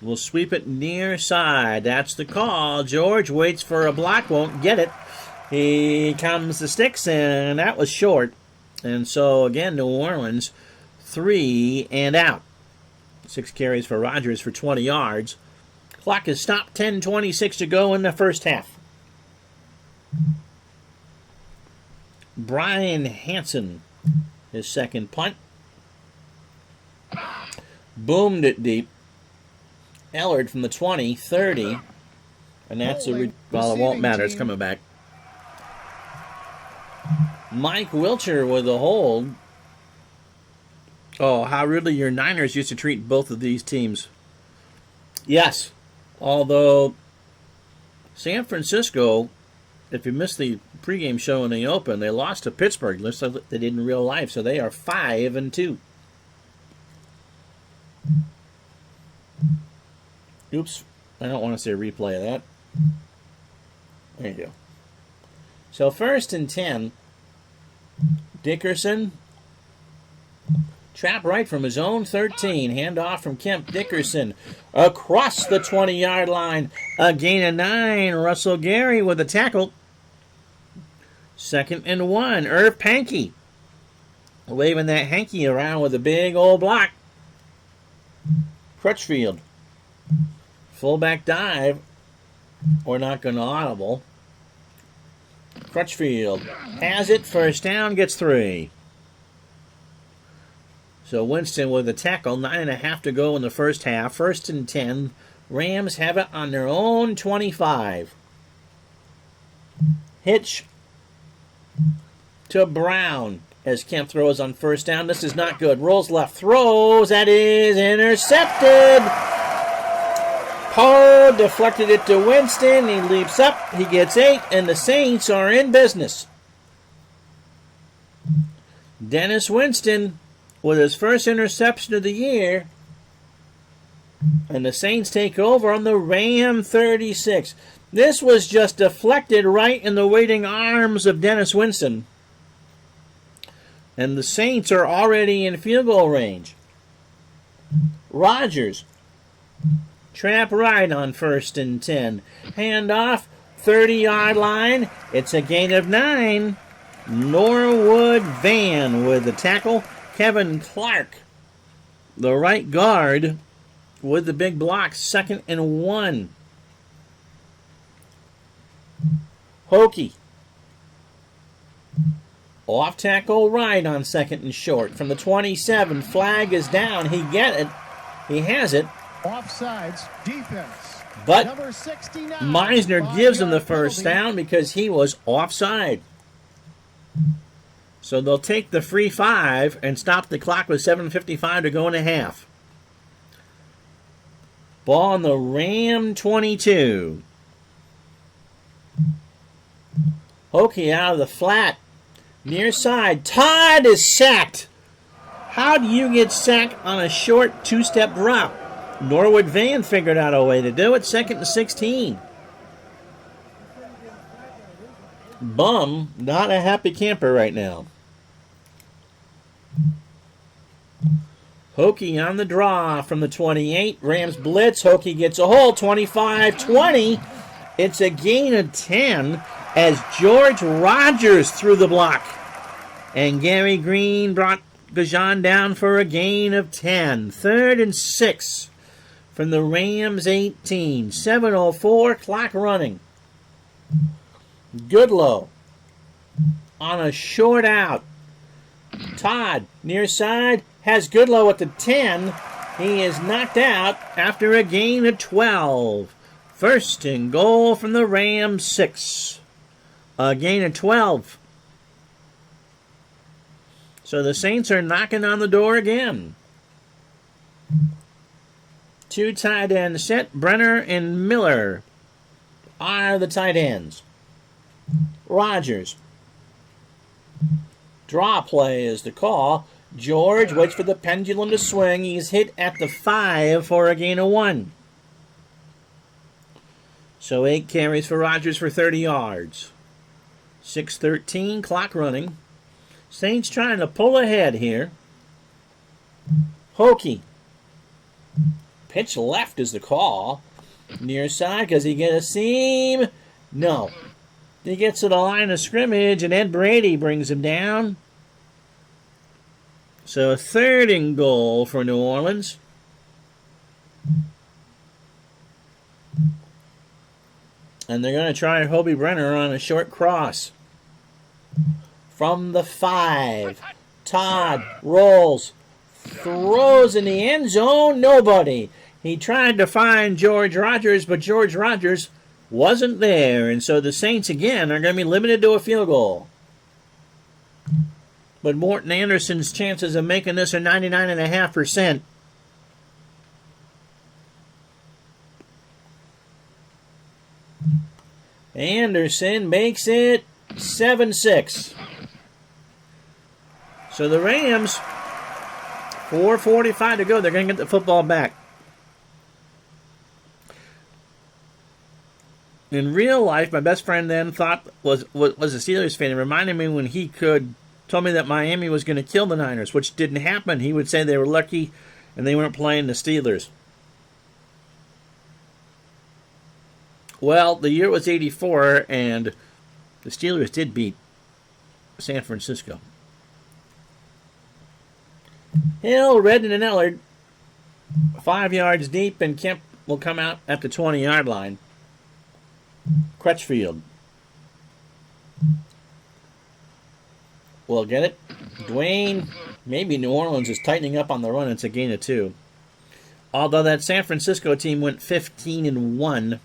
will sweep it near side. That's the call. George waits for a block, won't get it. He comes the sticks, and that was short. And so, again, New Orleans, 3 and out. 6 carries for Rogers for 20 yards. Clock is stopped, 10:26 to go in the first half. Brian Hansen, his second punt. Boomed it deep. Ellard from the 20, 30. And that's well, it won't matter. It's coming back. Mike Wilcher with a hold. Oh, how really your Niners used to treat both of these teams. Yes. Although San Francisco, if you missed the pregame show in the open, they lost to Pittsburgh. Looks like they did in real life, so they are 5-2. Oops, I don't want to see a replay of that. There you go. So 1st and 10. Dickerson. Trap right from his own 13. Handoff from Kemp. Dickerson across the 20-yard line. A gain of 9. Russell Gary with a tackle. 2nd and 1. Irv Pankey waving that hanky around with a big old block. Crutchfield. Fullback dive. We're not going to audible. Crutchfield has it. First down, gets 3. So Winston with a tackle. 9.5 to go in the first half. 1st and 10. Rams have it on their own 25. Hitch to Brown as Kemp throws on 1st down. This is not good. Rolls left. Throws. That is intercepted. Poe deflected it to Winston. He leaps up. He gets 8, and the Saints are in business. Dennis Winston with his first interception of the year. And the Saints take over on the Ram 36. This was just deflected right in the waiting arms of Dennis Winston. And the Saints are already in field goal range. Rodgers. Trap right on 1st and 10. Handoff, 30-yard line. It's a gain of 9. Norwood Van with the tackle. Kevin Clark, the right guard, with the big block. 2nd and 1. Hokie. Off tackle right on 2nd and short. From the 27, flag is down. He has it. Offsides, defense. But Number 69, Meisner gives him the first penalty. down because he was offside. So they'll take the free 5 and stop the clock with 7:55 to go in a half. Ball on the Ram 22. Hokie out of the flat. Near side. Todd is sacked. How do you get sacked on a short 2-step drop? Norwood Van figured out a way to do it. 2nd and 16. Bum, not a happy camper right now. Hokie on the draw from the 28. Rams blitz. Hokie gets a hole. 25-20. It's a gain of 10 as George Rodgers threw the block. And Gary Green brought Gajan down for a gain of 10. 3rd and 6 from the Rams 18. 7:04, clock running. Goodlow on a short out. Todd, near side, has Goodlow at the 10. He is knocked out after a gain of 12. 1st and goal from the Rams 6. A gain of 12. So the Saints are knocking on the door again. 2 tight ends set. Brenner and Miller are the tight ends. Rodgers. Draw play is the call. George waits for the pendulum to swing. He's hit at the 5 for a gain of 1. So 8 carries for Rodgers for 30 yards. 6:13, clock running. Saints trying to pull ahead here. Hokie. Pitch left is the call. Near side, does he get a seam? No. He gets to the line of scrimmage, and Ed Brady brings him down. So 3rd and goal for New Orleans. And they're going to try Hobie Brenner on a short cross. From the 5. Todd rolls. Throws in the end zone. Nobody. He tried to find George Rodgers, but George Rodgers wasn't there. And so the Saints, again, are going to be limited to a field goal. But Morton Anderson's chances of making this are 99.5%. Anderson makes it 7-6. So the Rams, 4:45 to go. They're going to get the football back. In real life, my best friend then thought was a Steelers fan. It reminded me when he told me that Miami was going to kill the Niners, which didn't happen. He would say they were lucky and they weren't playing the Steelers. Well, the year was 84, and the Steelers did beat San Francisco. Hill, Redden, and Ellard, 5 yards deep, and Kemp will come out at the 20-yard line. Crutchfield will get it. Dwayne, maybe New Orleans is tightening up on the run. It's a gain of 2. Although that San Francisco team went 15-1.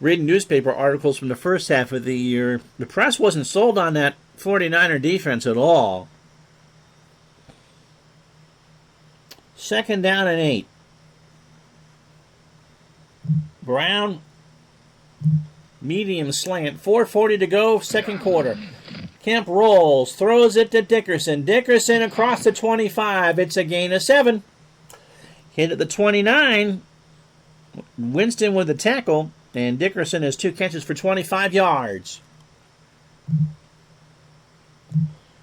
Reading newspaper articles from the first half of the year, the press wasn't sold on that 49er defense at all. 2nd down and 8. Brown, medium slant, 4:40 to go, 2nd quarter. Kemp rolls, throws it to Dickerson. Dickerson across the 25. It's a gain of 7. Hit at the 29. Winston with the tackle, and Dickerson has 2 catches for 25 yards.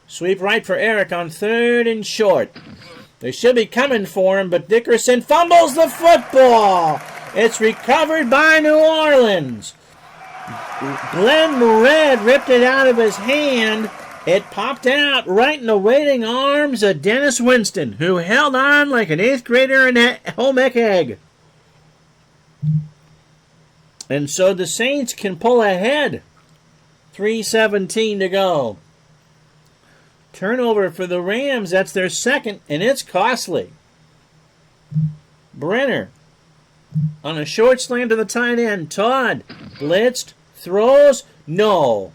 Sweep right for Eric on 3rd and short. They should be coming for him, but Dickerson fumbles the football. It's recovered by New Orleans. Glenn Red ripped it out of his hand. It popped out right in the waiting arms of Dennis Winston, who held on like an 8th grader in a home ec egg. And so the Saints can pull ahead. 3:17 to go. Turnover for the Rams. That's their second, and it's costly. Brenner on a short slant to the tight end. Todd blitzed, throws, no.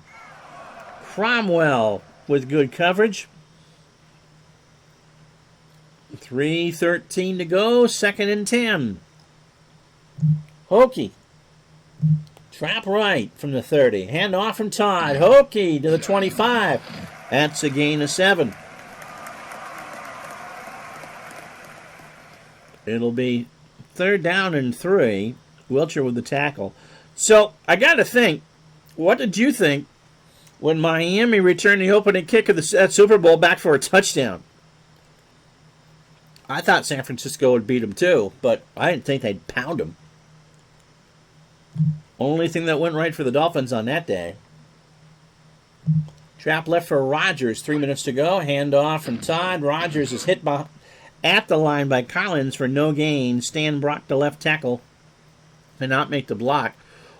Cromwell with good coverage. 3:13 to go, 2nd and 10. Hokie. Trap right from the 30. Hand off from Todd. Hokie to the 25. That's a gain of 7. It'll be 3rd down and 3. Wilcher with the tackle. So, I got to think, what did you think when Miami returned the opening kick of that Super Bowl back for a touchdown? I thought San Francisco would beat them too, but I didn't think they'd pound them. Only thing that went right for the Dolphins on that day. Trap left for Rodgers. 3 minutes to go. Handoff from Todd. Rodgers is hit at the line by Collins for no gain. Stan Brock, the left tackle, did not make the block.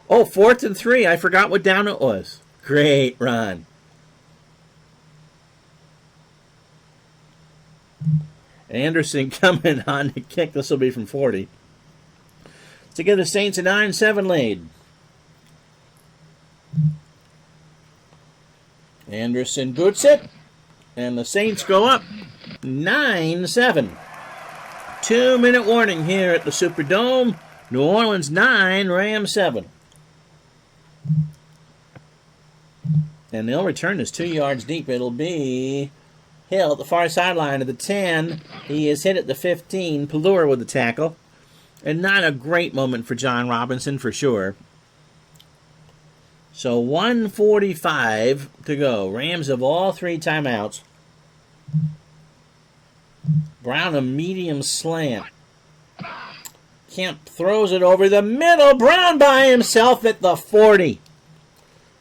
Oh, 4th and 3. I forgot what down it was. Great run. Anderson coming on the kick. This will be from 40. To give the Saints a 9-7 lead. Anderson boots it, and the Saints go up 9-7. 2-minute warning here at the Superdome. New Orleans 9, Rams 7. And they'll return this 2 yards deep. It'll be Hill at the far sideline of the 10. He is hit at the 15. Pelluer with the tackle. And not a great moment for John Robinson, for sure. So 1:45 to go. Rams have all 3 timeouts. Brown a medium slant. Kemp throws it over the middle. Brown by himself at the 40.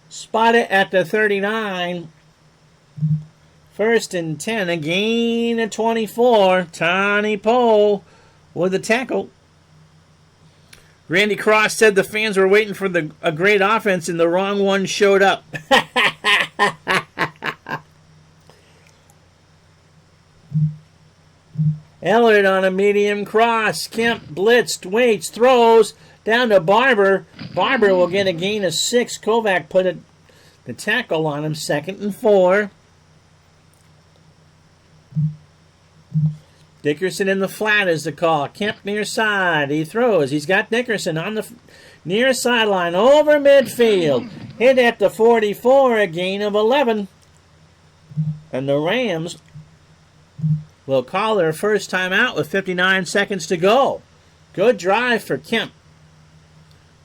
Spot it at the 39. 1st and 10. A gain of 24. Tony Poe with the tackle. Randy Cross said the fans were waiting for a great offense and the wrong one showed up. Ellard on a medium cross. Kemp blitzed, waits, throws down to Barber. Barber will get a gain of 6. Kovac put the tackle on him. 2nd and 4. Dickerson in the flat is the call. Kemp near side. He throws. He's got Dickerson on the near sideline over midfield. Hit at the 44, a gain of 11. And the Rams will call their first time out with 59 seconds to go. Good drive for Kemp.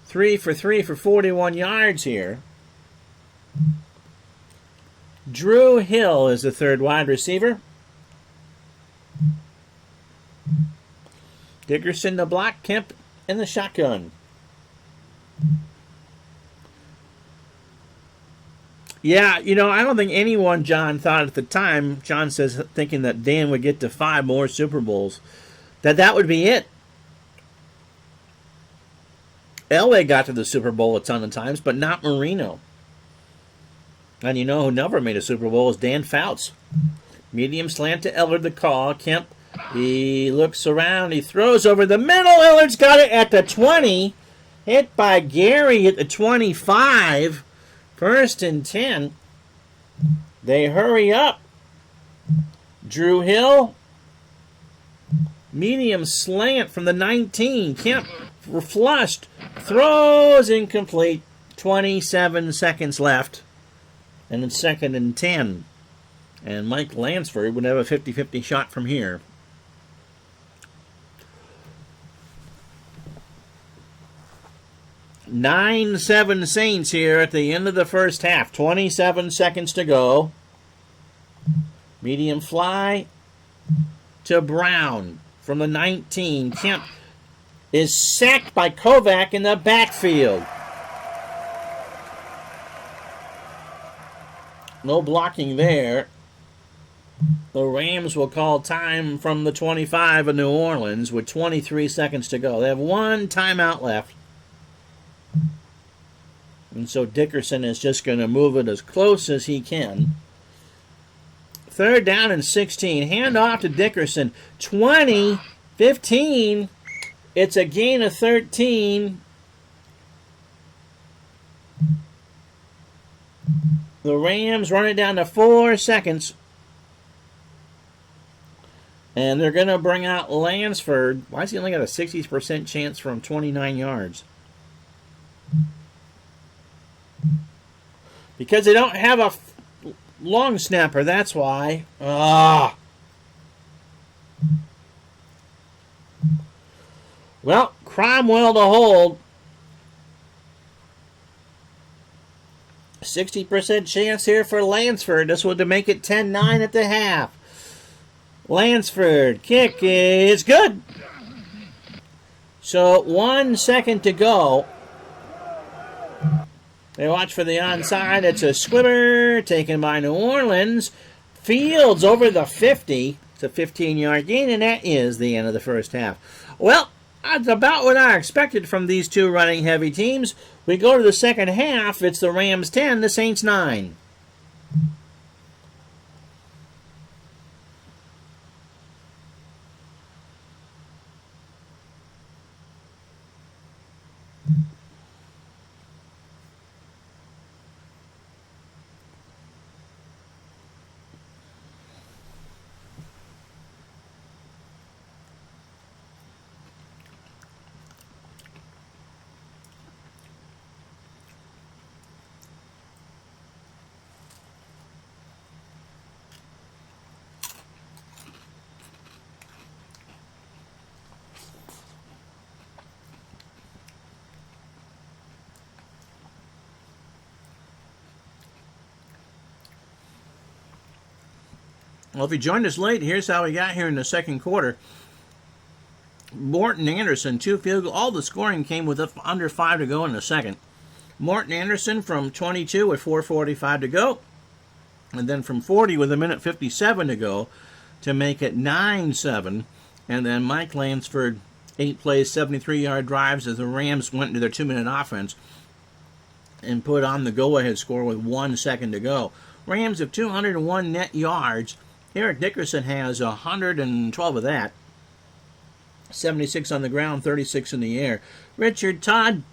3 for 3 for 41 yards here. Drew Hill is the 3rd wide receiver. Dickerson the block, Kemp in the shotgun. Yeah, I don't think anyone, John, thought at the time, John says, thinking that Dan would get to 5 more Super Bowls, that would be it. Elway got to the Super Bowl a ton of times, but not Marino. And who never made a Super Bowl is Dan Fouts. Medium slant to Ellard, the call. Kemp, he looks around. He throws over the middle. Ellard's got it at the 20. Hit by Gary at the 25. 1st and 10. They hurry up. Drew Hill. Medium slant from the 19. Kemp flushed. Throws incomplete. 27 seconds left. And it's 2nd and 10. And Mike Lansford would have a 50-50 shot from here. (9-7) Saints here at the end of the first half. 27 seconds to go. Medium fly to Brown from the 19. Kemp is sacked by Kovac in the backfield. No blocking there. The Rams will call time from the 25 of New Orleans with 23 seconds to go. They have one timeout left. And so Dickerson is just going to move it as close as he can. 3rd down and 16. Hand off to Dickerson. 20, 15. It's a gain of 13. The Rams run it down to 4 seconds. And they're going to bring out Lansford. Why has he only got a 60% chance from 29 yards? Because they don't have a long snapper, that's why. Well, Cromwell to hold. 60% chance here for Lansford. This would make it 10-9 at the half. Lansford, kick is good. So 1 second to go. They watch for the onside. It's a squibber taken by New Orleans. Fields over the 50. It's a 15-yard gain, and that is the end of the first half. Well, that's about what I expected from these two running heavy teams. We go to the second half. It's the Rams 10, the Saints 9. Well, if you joined us late, here's how we got here in the second quarter. Morton Anderson, 2 field goals. All the scoring came with under 5 to go in the second. Morton Anderson from 22 with 4:45 to go. And then from 40 with 1:57 to go to make it 9-7. And then Mike Lansford, 8 plays, 73-yard drives as the Rams went into their 2-minute offense and put on the go-ahead score with 1 second to go. Rams have 201 net yards. Eric Dickerson has 112 of that. 76 on the ground, 36 in the air. Richard Todd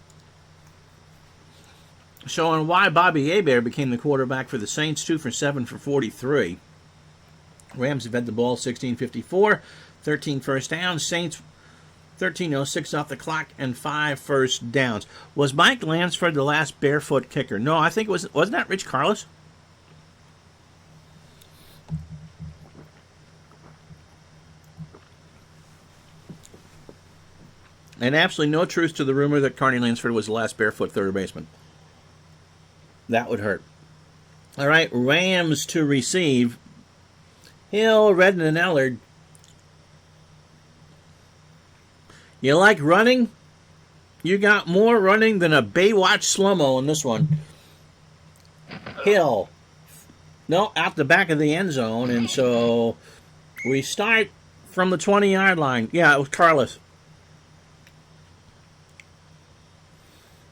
showing why Bobby Hebert became the quarterback for the Saints. 2 for 7 for 43. Rams have had the ball 16:54, 13 first downs. Saints 13:06 off the clock and 5 first downs. Was Mike Lansford the last barefoot kicker? No, I think wasn't that Rich Carlos? And absolutely no truth to the rumor that Carney Lansford was the last barefoot third baseman. That would hurt. All right, Rams to receive. Hill, Redden, and Ellard. You like running? You got more running than a Baywatch slow-mo in this one. Hill. No, out the back of the end zone. And so we start from the 20-yard line. Yeah, it was Carlos.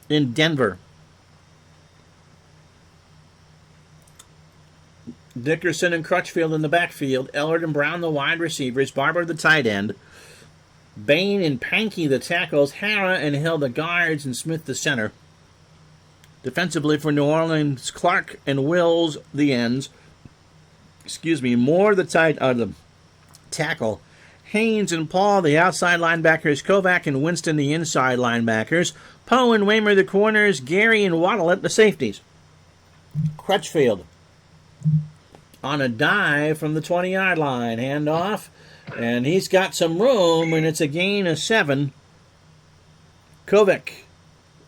In Denver. Dickerson and Crutchfield in the backfield. Ellard and Brown the wide receivers. Barber the tight end. Bain and Pankey the tackles. Hara and Hill the guards. And Smith the center. Defensively for New Orleans, Clark and Wills the ends. Moore the tackle. Haynes and Paul the outside linebackers. Kovac and Winston the inside linebackers. Poe and Waymer the corners. Gary and Waddle at the safeties. Crutchfield on a dive from the 20-yard line. Handoff, and he's got some room, and it's a gain of 7. Kovic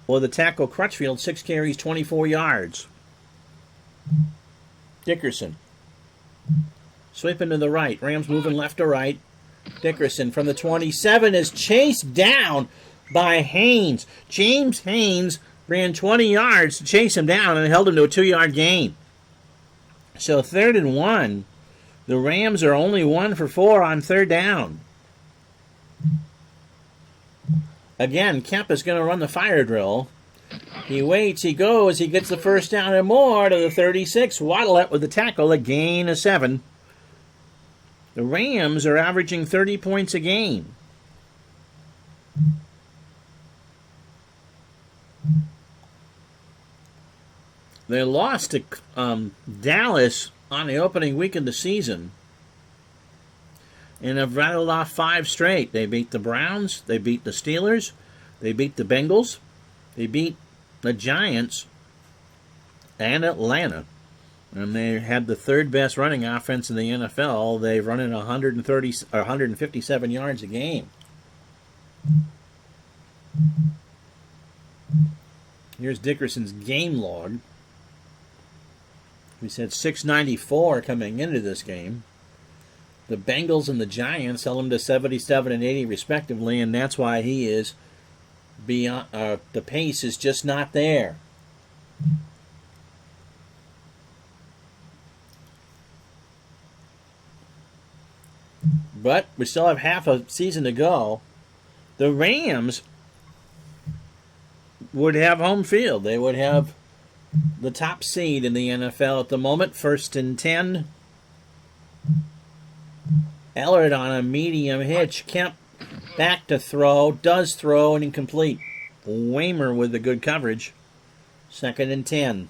with the tackle. Crutchfield, 6 carries, 24 yards. Dickerson sweeping to the right. Rams moving left to right. Dickerson from the 27 is chased down by Haynes. James Haynes ran 20 yards to chase him down and held him to a 2-yard gain. So 3rd and 1. The Rams are only 1 for 4 on 3rd down. Again, Kemp is going to run the fire drill. He waits, he goes, he gets the first down and more to the 36. Waddlett with the tackle, a gain of 7. The Rams are averaging 30 points a game. They lost to Dallas on the opening week of the season and have rattled off 5 straight. They beat the Browns, they beat the Steelers, they beat the Bengals, they beat the Giants, and Atlanta. And they had the 3rd best running offense in the NFL. They've run in 157 yards a game. Here's Dickerson's game log. We said 694 coming into this game. The Bengals and the Giants held him to 77 and 80 respectively, and that's why he is beyond. The pace is just not there. But we still have half a season to go. The Rams would have home field. They would have the top seed in the NFL at the moment. 1st and 10. Ellard on a medium hitch. Kemp back to throw. Does throw and incomplete. Waymer with the good coverage. 2nd and 10.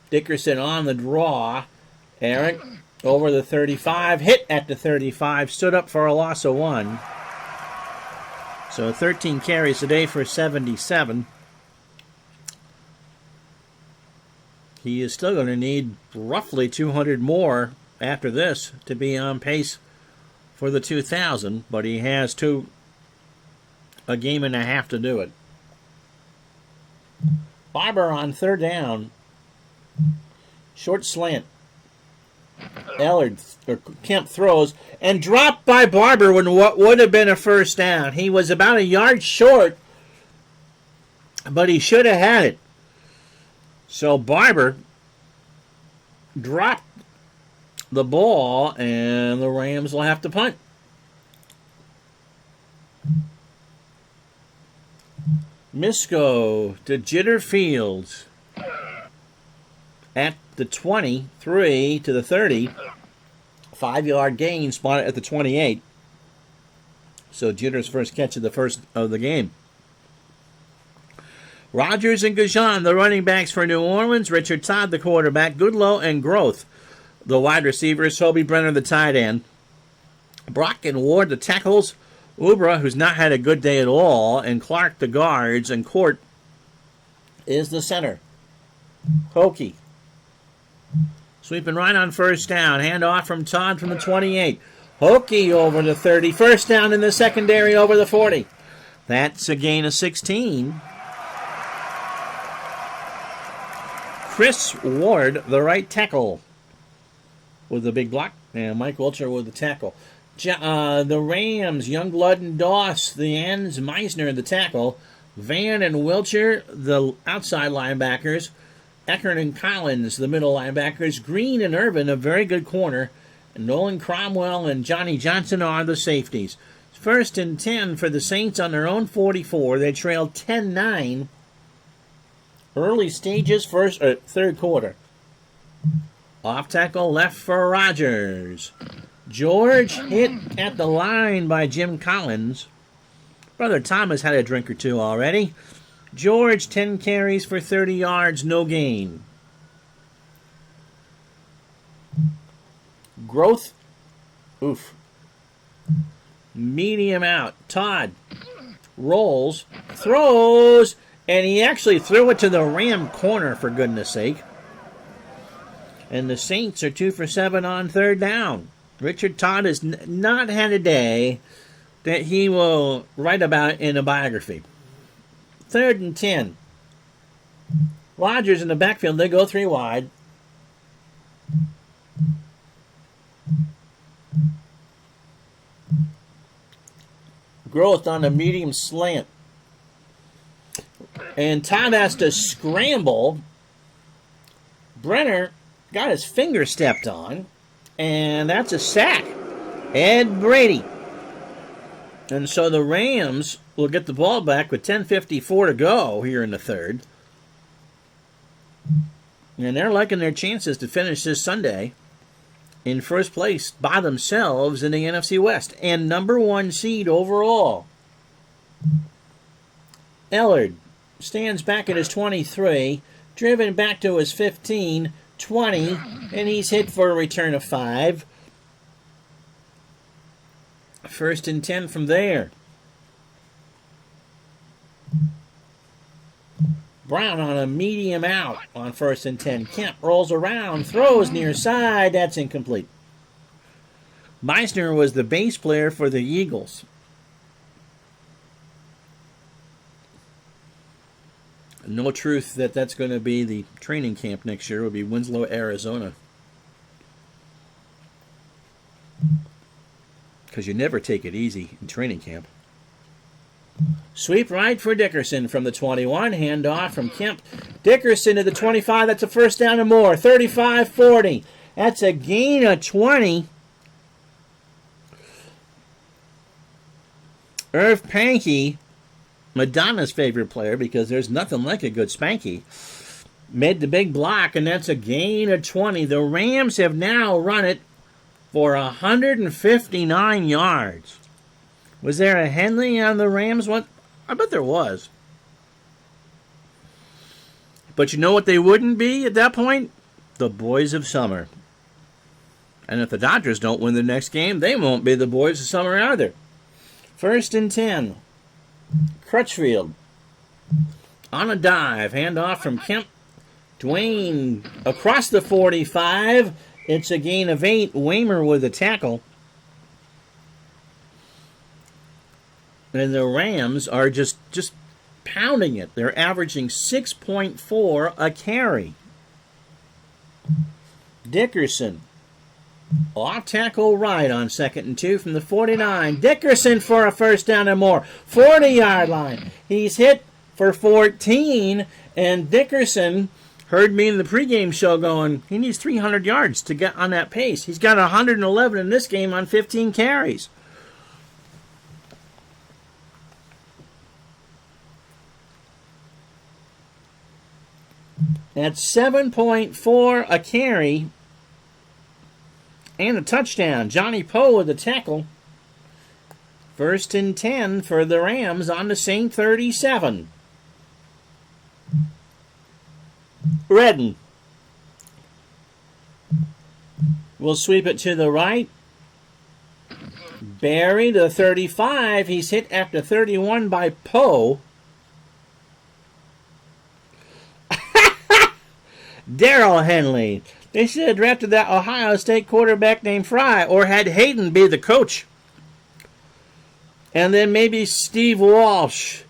Dickerson on the draw. Eric over the 35. Hit at the 35. Stood up for a loss of 1. So 13 carries today for 77. He is still going to need roughly 200 more after this to be on pace for the 2,000, but he has a game and a half to do it. Barber on 3rd down. Short slant. Kemp throws and dropped by Barber when what would have been a first down. He was about a yard short, but he should have had it. So Barber dropped the ball, and the Rams will have to punt. Misko to Jitter Fields at the 23 to the 30. 5-yard gain, spotted at the 28. So Jitter's first catch of the game. Rogers and Gajan, the running backs for New Orleans. Richard Todd, the quarterback. Goodlow and Groth, the wide receivers. Toby Brenner, the tight end. Brock and Ward, the tackles. Ubra, who's not had a good day at all. And Clark, the guards. And Court is the center. Hokie sweeping right on first down. Handoff from Todd from the 28. Hokie over the 30. First down in the secondary over the 40. That's a gain of 16. Chris Ward, the right tackle, with the big block. And Mike Wilcher with the tackle. The Rams, Youngblood and Doss, the ends. Meisner, the tackle. Van and Wilcher, the outside linebackers. Eckert and Collins, the middle linebackers. Green and Irvin, a very good corner. And Nolan Cromwell and Johnny Johnson are the safeties. 1st and 10 for the Saints on their own 44. They trailed 10-9. Early stages, 3rd quarter. Off tackle left for Rogers. George hit at the line by Jim Collins. Brother Thomas had a drink or two already. George, 10 carries for 30 yards, no gain. Growth, medium out. Todd rolls, throws, and he actually threw it to the Ram corner, for goodness sake. And the Saints are 2 for 7 on third down. Richard Todd has not had a day that he will write about in a biography. 3rd and 10. Rodgers in the backfield. They go 3 wide. Growth on a medium slant. And Todd has to scramble. Brenner got his finger stepped on. And that's a sack. Ed Brady. And so the Rams will get the ball back with 10:54 to go here in the third. And they're liking their chances to finish this Sunday in first place by themselves in the NFC West and number 1 seed overall. Ellard stands back at his 23, driven back to his 15, 20, and he's hit for a return of 5. 1st and 10 from there. Brown on a medium out on 1st and 10. Kemp rolls around, throws near side. That's incomplete. Meissner was the base player for the Eagles. No truth that that's going to be the training camp next year. It will be Winslow, Arizona. Because you never take it easy in training camp. Sweep right for Dickerson from the 21. Handoff from Kemp. Dickerson to the 25. That's a first down and more. 35-40. That's a gain of 20. Irv Pankey, Madonna's favorite player, because there's nothing like a good spanky, made the big block, and that's a gain of 20. The Rams have now run it for 159 yards. Was there a Henley on the Rams one? I bet there was. But you know what they wouldn't be at that point? The boys of summer. And if the Dodgers don't win the next game, they won't be the boys of summer either. 1st and 10. Crutchfield on a dive. Handoff from Kemp. Dwayne across the 45. It's a gain of 8. Waymer with a tackle. And the Rams are just pounding it. They're averaging 6.4 a carry. Dickerson. Off tackle right on 2nd and 2 from the 49. Dickerson for a first down and more. 40-yard line. He's hit for 14. And Dickerson heard me in the pregame show going, he needs 300 yards to get on that pace. He's got 111 in this game on 15 carries. That's 7.4 a carry and a touchdown. Johnny Poe with the tackle. 1st and 10 for the Rams on the same 37. Redden will sweep it to the right. Barry to 35. He's hit after 31 by Poe. Darrell Henley. They should have drafted that Ohio State quarterback named Fry, or had Hayden be the coach. And then maybe Steve Walsh.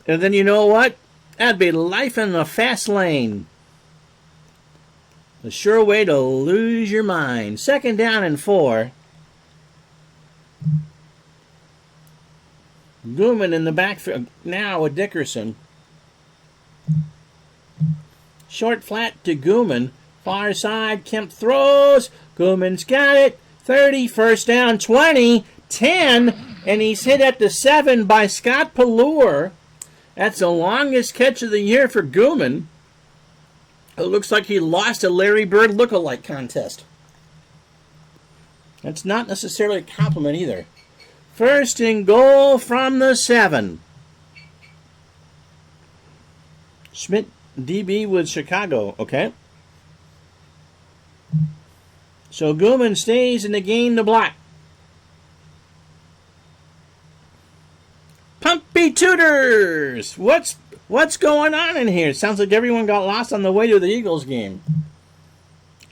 And then you know what? That'd be life in the fast lane. A sure way to lose your mind. 2nd down and 4. Gooman in the backfield now with Dickerson. Short flat to Gooman. Far side, Kemp throws. Gooman's got it. 30, first down, 20, 10. And he's hit at the 7 by Scott Pallure. That's the longest catch of the year for Gooman. It looks like he lost a Larry Bird lookalike contest. That's not necessarily a compliment either. 1st and goal from the 7. Schmidt DB with Chicago, okay. So Gooman stays in the game to block. Pumpy Tutors! What's going on in here? It sounds like everyone got lost on the way to the Eagles game.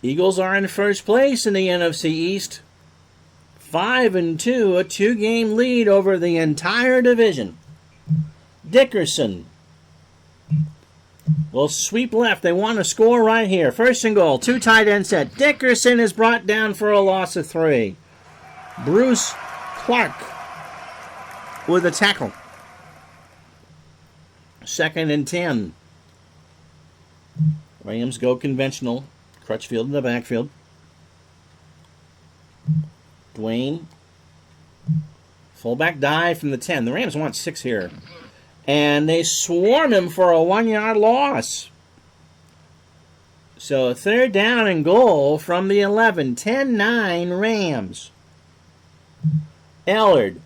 Eagles are in first place in the NFC East. 5-2, a 2-game lead over the entire division. Dickerson will sweep left. They want to score right here. First and goal, 2 tight end set. Dickerson is brought down for a loss of 3. Bruce Clark with a tackle. 2nd and 10. Rams go conventional. Crutchfield in the backfield. Dwayne. Fullback dive from the 10. The Rams want 6 here. And they swarm him for a 1-yard loss. So 3rd down and goal from the 11. 10-9 Rams. Ellard.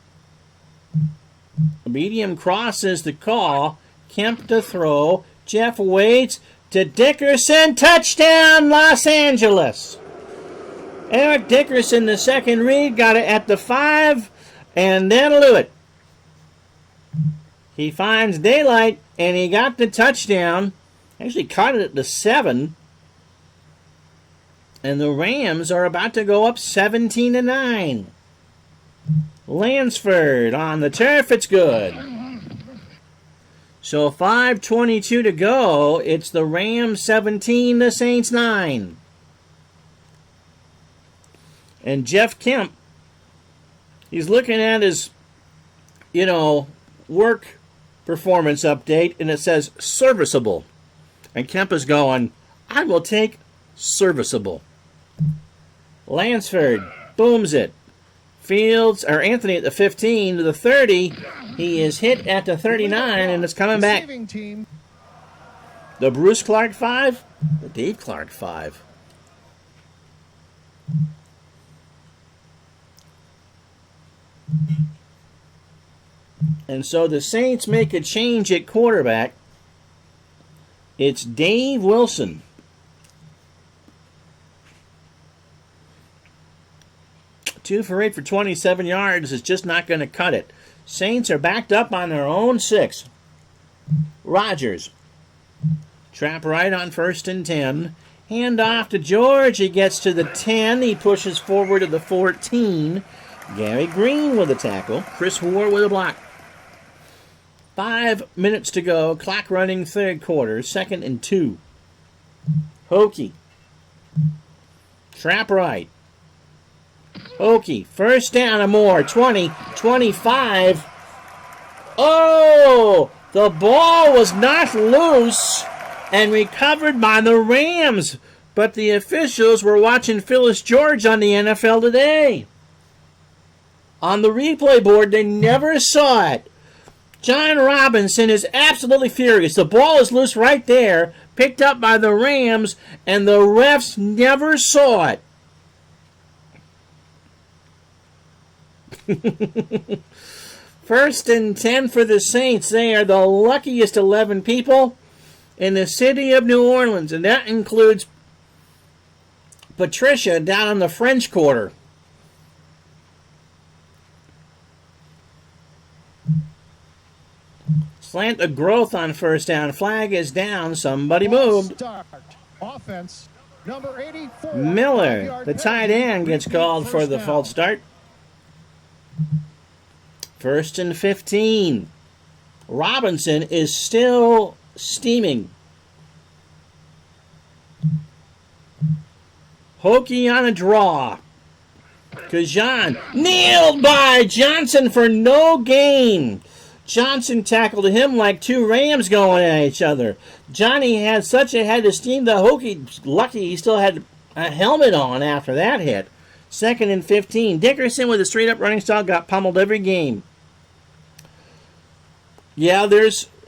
A medium cross is the call. Kemp to throw. Jeff waits to Dickerson. Touchdown, Los Angeles. Eric Dickerson, the second read, got it at the 5, and that'll do it. He finds daylight, and he got the touchdown. Actually caught it at the 7. And the Rams are about to go up 17-9. Lansford on the turf. It's good. So 5:22 to go. It's the Rams 17, the Saints 9. And Jeff Kemp, he's looking at his, work performance update, and it says serviceable. And Kemp is going, I will take serviceable. Lansford booms it. Anthony at the 15 to the 30. He is hit at the 39, and it's coming back. The Bruce Clark 5, the Dave Clark 5. And so the Saints make a change at quarterback. It's Dave Wilson. 2 for 8 for 27 yards is just not going to cut it. Saints are backed up on their own 6. Rodgers. Trap right on 1st and 10. Hand off to George. He gets to the 10. He pushes forward to the 14. Gary Green with a tackle. Chris Hoare with a block. 5 minutes to go. Clock running 3rd quarter. 2nd and 2. Hokie. Trap right. Hokie. 1st down and more. 20, 25. Oh! The ball was knocked loose and recovered by the Rams. But the officials were watching Phyllis George on the NFL Today. On the replay board, they never saw it. John Robinson is absolutely furious. The ball is loose right there, picked up by the Rams, and the refs never saw it. 1st and 10 for the Saints. They are the luckiest 11 people in the city of New Orleans, and that includes Patricia down on the French Quarter. Slant of growth on 1st down. Flag is down. Somebody moved. Offense, number 84. Miller, the tight end, gets called for the false start. 1st and 15. Robinson is still steaming. Hokie on a draw. Kajan nailed by Johnson for no gain. Johnson tackled him like 2 Rams going at each other. Johnny had such a head of steam that Hokie, lucky he still had a helmet on after that hit. 2nd and 15. Dickerson with a straight-up running style got pummeled every game. Yeah,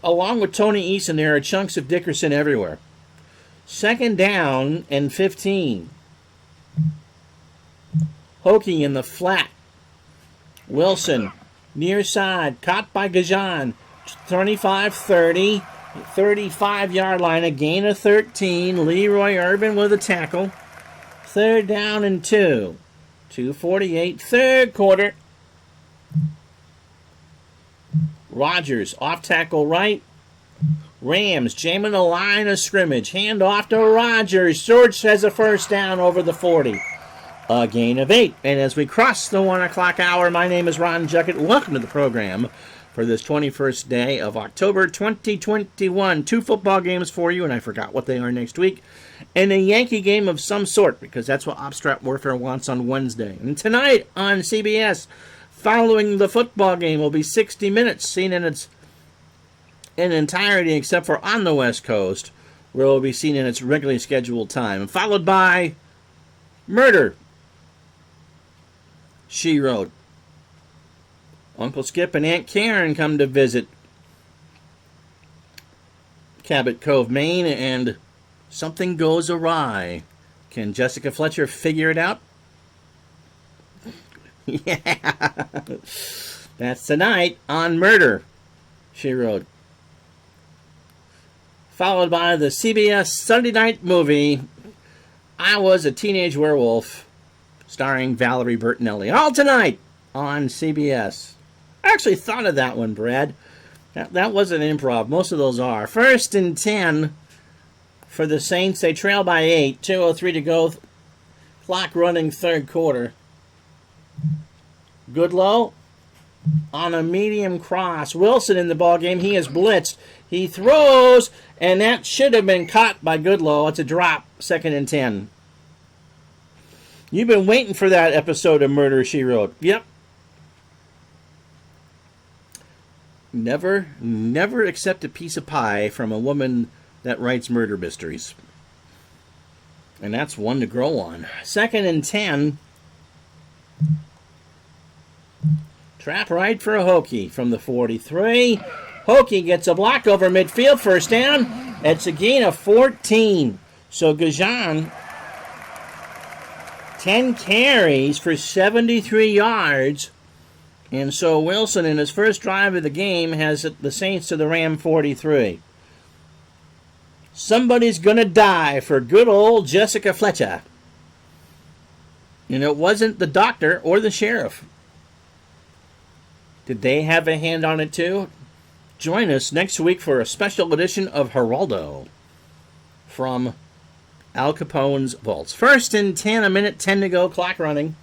along with Tony Eason, there are chunks of Dickerson everywhere. 2nd down and 15. Hokie in the flat. Wilson, near side, caught by Gajan. 25-30, 35-yard line, a gain of 13. Leroy Urban with a tackle. 3rd down and 2. 2:48, 3rd quarter. Rodgers, off tackle right. Rams jamming the line of scrimmage. Hand off to Rogers. George has a first down over the 40. A gain of 8. And as we cross the 1 o'clock hour, my name is Ron Juckett. Welcome to the program for this 21st day of October 2021. 2 football games for you, and I forgot what they are next week. And a Yankee game of some sort, because that's what Obstrat Warfare wants on Wednesday. And tonight on CBS, following the football game, will be 60 Minutes, seen in its entirety except for on the West Coast, where it will be seen in its regularly scheduled time. Followed by Murder, She Wrote. Uncle Skip and Aunt Karen come to visit Cabot Cove, Maine, and something goes awry. Can Jessica Fletcher figure it out? Yeah. That's tonight on Murder, She Wrote. Followed by the CBS Sunday night movie, I Was a Teenage Werewolf, starring Valerie Bertinelli. All tonight on CBS. I actually thought of that one, Brad. That wasn't improv. Most of those are. 1st and 10 for the Saints. They trail by 8. 2:03 to go. Clock running, third quarter. Goodlow on a medium cross. Wilson in the ballgame. He is blitzed. He throws, and that should have been caught by Goodlow. It's a drop, 2nd and 10. You've been waiting for that episode of Murder, She Wrote. Yep. Never accept a piece of pie from a woman that writes murder mysteries. And that's one to grow on. 2nd and 10. Trap right for Hokie from the 43. Hokie gets a block over midfield. First down. It's a gain of 14. So Gajan, 10 carries for 73 yards. And so Wilson, in his first drive of the game, has the Saints to the Ram 43. Somebody's going to die for good old Jessica Fletcher. And it wasn't the doctor or the sheriff. Did they have a hand on it too? Join us next week for a special edition of Geraldo from Al Capone's vaults. 1st and 10, a minute 10 to go, clock running.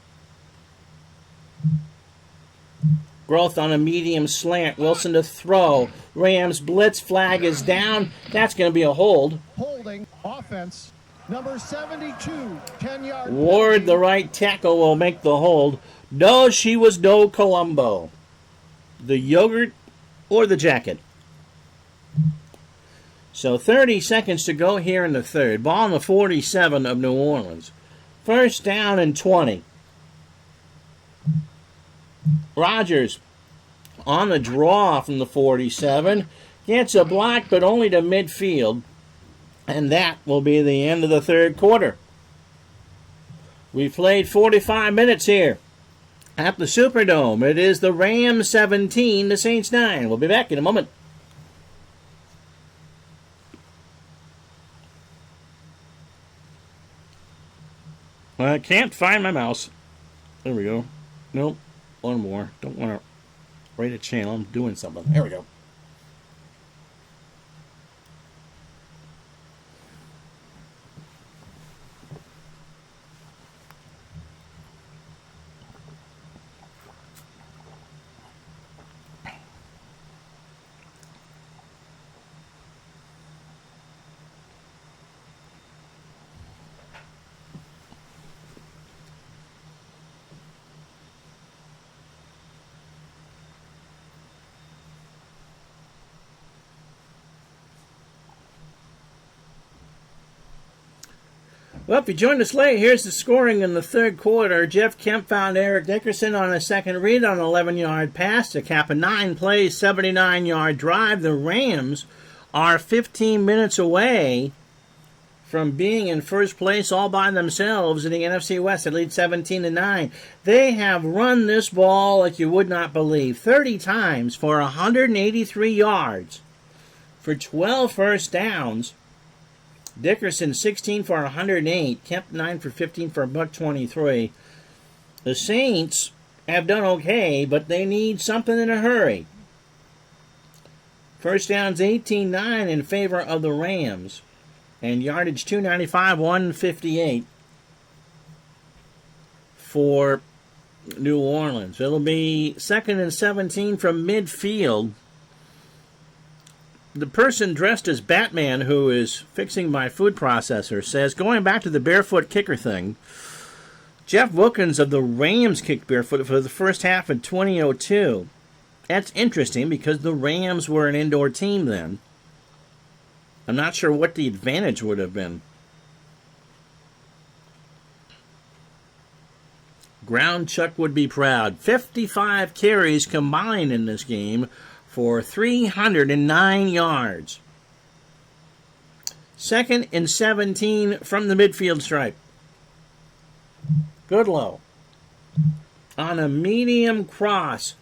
Growth on a medium slant. Wilson to throw. Rams blitz, flag is down. That's going to be a hold. Holding offense. Number 72, 10-yard. Ward, the right tackle, will make the hold. No, she was no Columbo. The yogurt or the jacket. So 30 seconds to go here in the third. Ball on the 47 of New Orleans. First down and 20. Rogers on the draw from the 47. Gets a block, but only to midfield. And that will be the end of the third quarter. We played 45 minutes here at the Superdome. It is the Rams 17, the Saints 9. We'll be back in a moment. I can't find my mouse. There we go. Nope. One more. Don't want to write a channel. I'm doing something. There we go. Well, if you joined us late, here's the scoring in the third quarter. Jeff Kemp found Eric Dickerson on a second read on an 11-yard pass to cap a 9-play, 79-yard drive. The Rams are 15 minutes away from being in first place all by themselves in the NFC West. They lead 17-9. They have run this ball like you would not believe. 30 times for 183 yards for 12 first downs. Dickerson 16 for 108. Kemp 9 for 15 for $123. The Saints have done okay, but they need something in a hurry. First downs 18-9 in favor of the Rams. And yardage 295, 158 for New Orleans. It'll be 2nd and 17 from midfield. The person dressed as Batman who is fixing my food processor says, going back to the barefoot kicker thing, Jeff Wilkins of the Rams kicked barefoot for the first half in 2002. That's interesting because the Rams were an indoor team then. I'm not sure what the advantage would have been. Ground Chuck would be proud. 55 carries combined in this game for 309 yards. 2nd and 17 from the midfield stripe. Goodlow on a medium cross.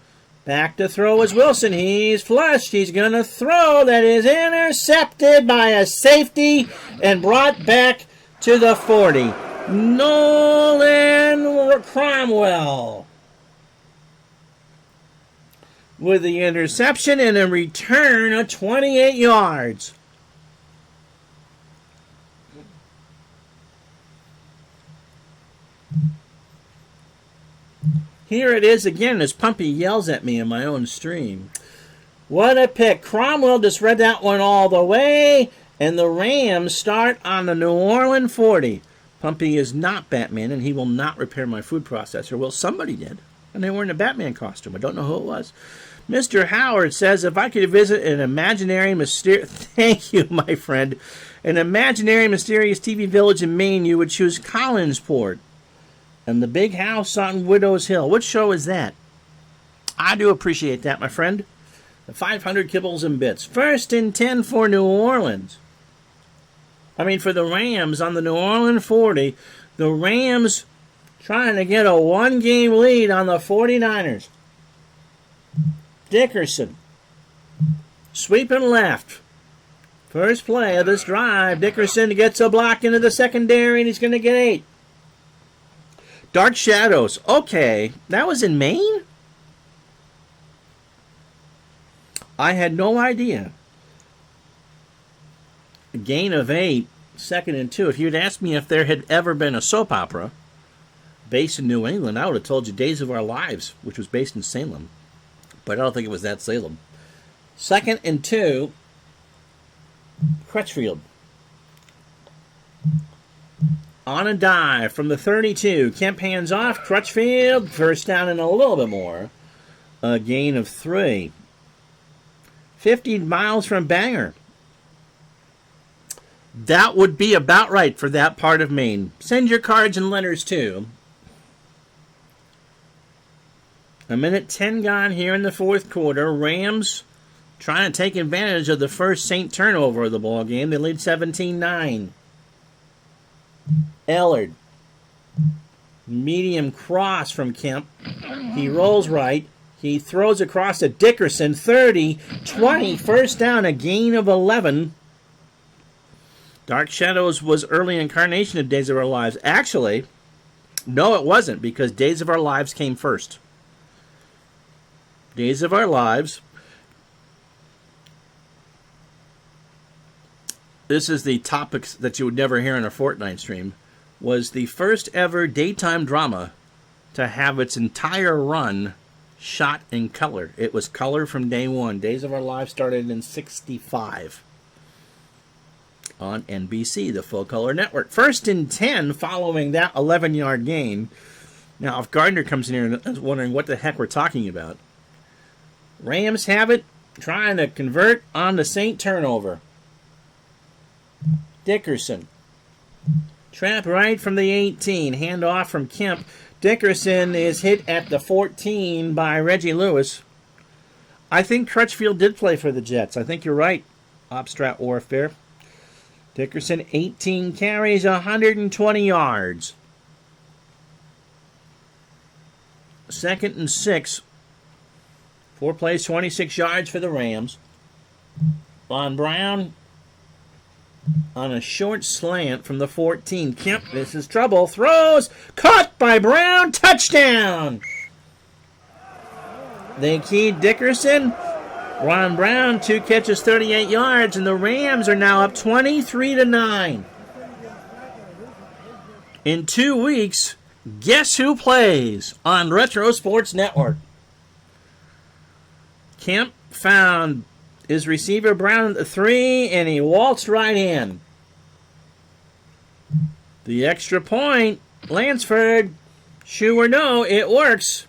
Back to throw is Wilson. He's flushed. He's going to throw. That is intercepted by a safety and brought back to the 40. Nolan Cromwell with the interception and a return of 28 yards. Here it is again as Pumpy yells at me in my own stream. What a pick. Cromwell just read that one all the way, and the Rams start on the New Orleans 40. Pumpy is not Batman, and he will not repair my food processor. Well, somebody did, and they were in a Batman costume. I don't know who it was. Mr. Howard says, if I could visit an imaginary mysterious... Thank you, my friend. An imaginary mysterious TV village in Maine, you would choose Collinsport. And the big house on Widow's Hill. What show is that? I do appreciate that, my friend. The 500 kibbles and bits. 1st and 10 for New Orleans. For the Rams on the New Orleans 40. The Rams trying to get a one-game lead on the 49ers. Dickerson. Sweeping left. First play of this drive. Dickerson gets a block into the secondary, and he's going to get 8. Dark Shadows. Okay, that was in Maine? I had no idea. A gain of 8, 2nd and 2. If you'd asked me if there had ever been a soap opera based in New England, I would have told you Days of Our Lives, which was based in Salem. But I don't think it was that Salem. 2nd and 2. Crutchfield. On a dive from the 32. Kemp hands off. Crutchfield. First down and a little bit more. A gain of 3. 50 miles from Bangor. That would be about right for that part of Maine. Send your cards and letters too. A minute 10 gone here in the 4th quarter. Rams trying to take advantage of the first Saint turnover of the ball game. They lead 17-9. Ellard. Medium cross from Kemp. He rolls right. He throws across to Dickerson. 30, 20. First down, a gain of 11. Dark Shadows was early incarnation of Days of Our Lives. Actually, no, it wasn't, because Days of Our Lives came first. Days of Our Lives. This is the topics that you would never hear in a Fortnite stream. Was the first ever daytime drama to have its entire run shot in color. It was color from day one. Days of Our Lives started in 1965 on NBC, the full color network. 1st and 10 following that 11-yard gain. Now, if Gardner comes in here and is wondering what the heck we're talking about, Rams have it, trying to convert on the Saint turnover. Dickerson. Trap right from the 18. Handoff from Kemp. Dickerson is hit at the 14 by Reggie Lewis. I think Crutchfield did play for the Jets. I think you're right, Obstrat Warfare. Dickerson, 18 carries, 120 yards. 2nd and 6. 4 plays, 26 yards for the Rams. Von Brown on a short slant from the 14. Kemp, this is trouble. Throws. Caught by Brown. Touchdown. They keyed Dickerson. Ron Brown, 2 catches, 38 yards, and the Rams are now up 23-9. In 2 weeks, guess who plays on Retro Sports Network? Kemp found his receiver Brown at the 3, and he waltzed right in. The extra point, Lansford, sure or no, it works.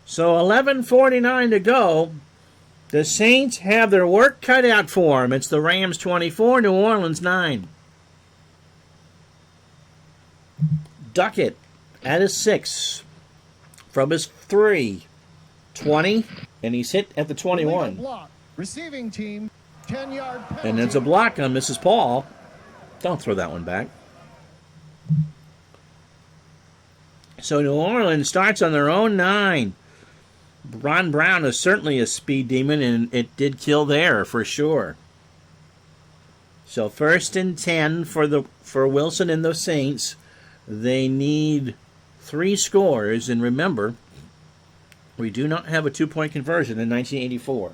So 11:49 to go. The Saints have their work cut out for them. It's the Rams 24, New Orleans 9. Duckett at his 6 from his 3, 20, and he's hit at the 21. Block. Receiving team, 10-yard penalty. And there's a block on Mrs. Paul. Don't throw that one back. So New Orleans starts on their own 9. Ron Brown is certainly a speed demon, and it did kill there for sure. So 1st and 10 for Wilson and the Saints. They need 3 scores, and remember, we do not have a 2-point conversion in 1984.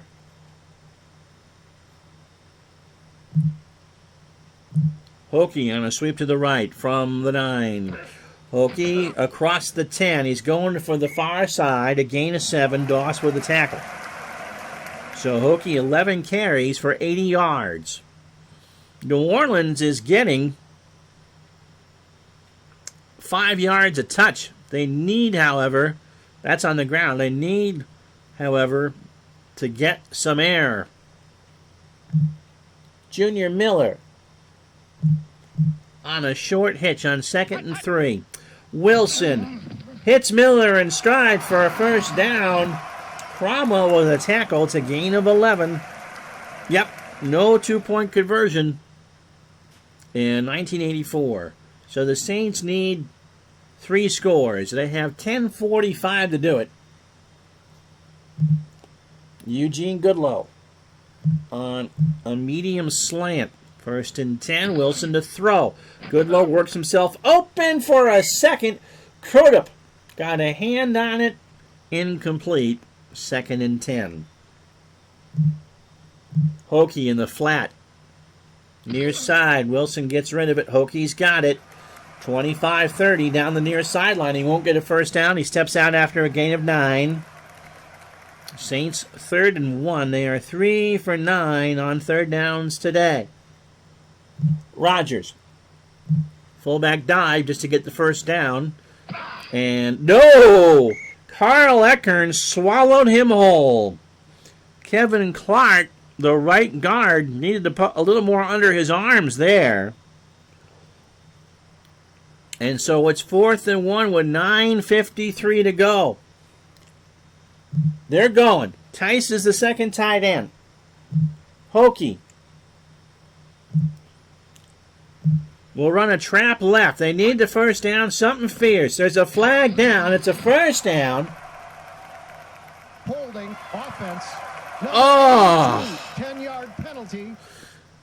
Hokie on a sweep to the right from the 9. Hokie across the 10. He's going for the far side. A gain of 7. Doss with the tackle. So Hokie 11 carries for 80 yards. New Orleans is getting 5 yards a touch. They need, however, that's on the ground. They need, however, to get some air. Junior Miller on a short hitch on 2nd and 3. Wilson hits Miller in stride for a first down. Cromwell with a tackle. It's a gain of 11. Yep, no 2-point conversion in 1984. So the Saints need 3 scores. They have 10:45 to do it. Eugene Goodlow on a medium slant. 1st and 10, Wilson to throw. Goodlow works himself open for a second. Crudup got a hand on it. Incomplete. 2nd and 10. Hokie in the flat. Near side. Wilson gets rid of it. Hokie's got it. 25-30 down the near sideline. He won't get a first down. He steps out after a gain of 9. Saints 3rd and 1. They are 3 for 9 on 3rd downs today. Rodgers. Fullback dive just to get the first down. And no! Carl Eckern swallowed him whole. Kevin Clark, the right guard, needed to put a little more under his arms there. And so it's 4th and 1 with 9:53 to go. They're going. Tice is the second tight end. Hokie will run a trap left. They need the first down. Something fierce. There's a flag down. It's a first down. Holding offense. Oh! 10-yard penalty.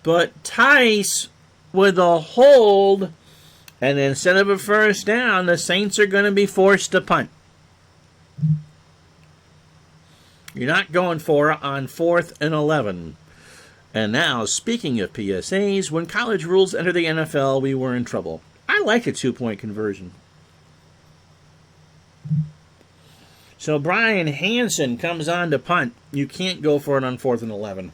But Tice with a hold, and instead of a first down, the Saints are going to be forced to punt. You're not going for it on 4th and 11. And now, speaking of PSAs, when college rules enter the NFL, we were in trouble. I like a 2-point conversion. So Brian Hansen comes on to punt. You can't go for it on 4th and 11.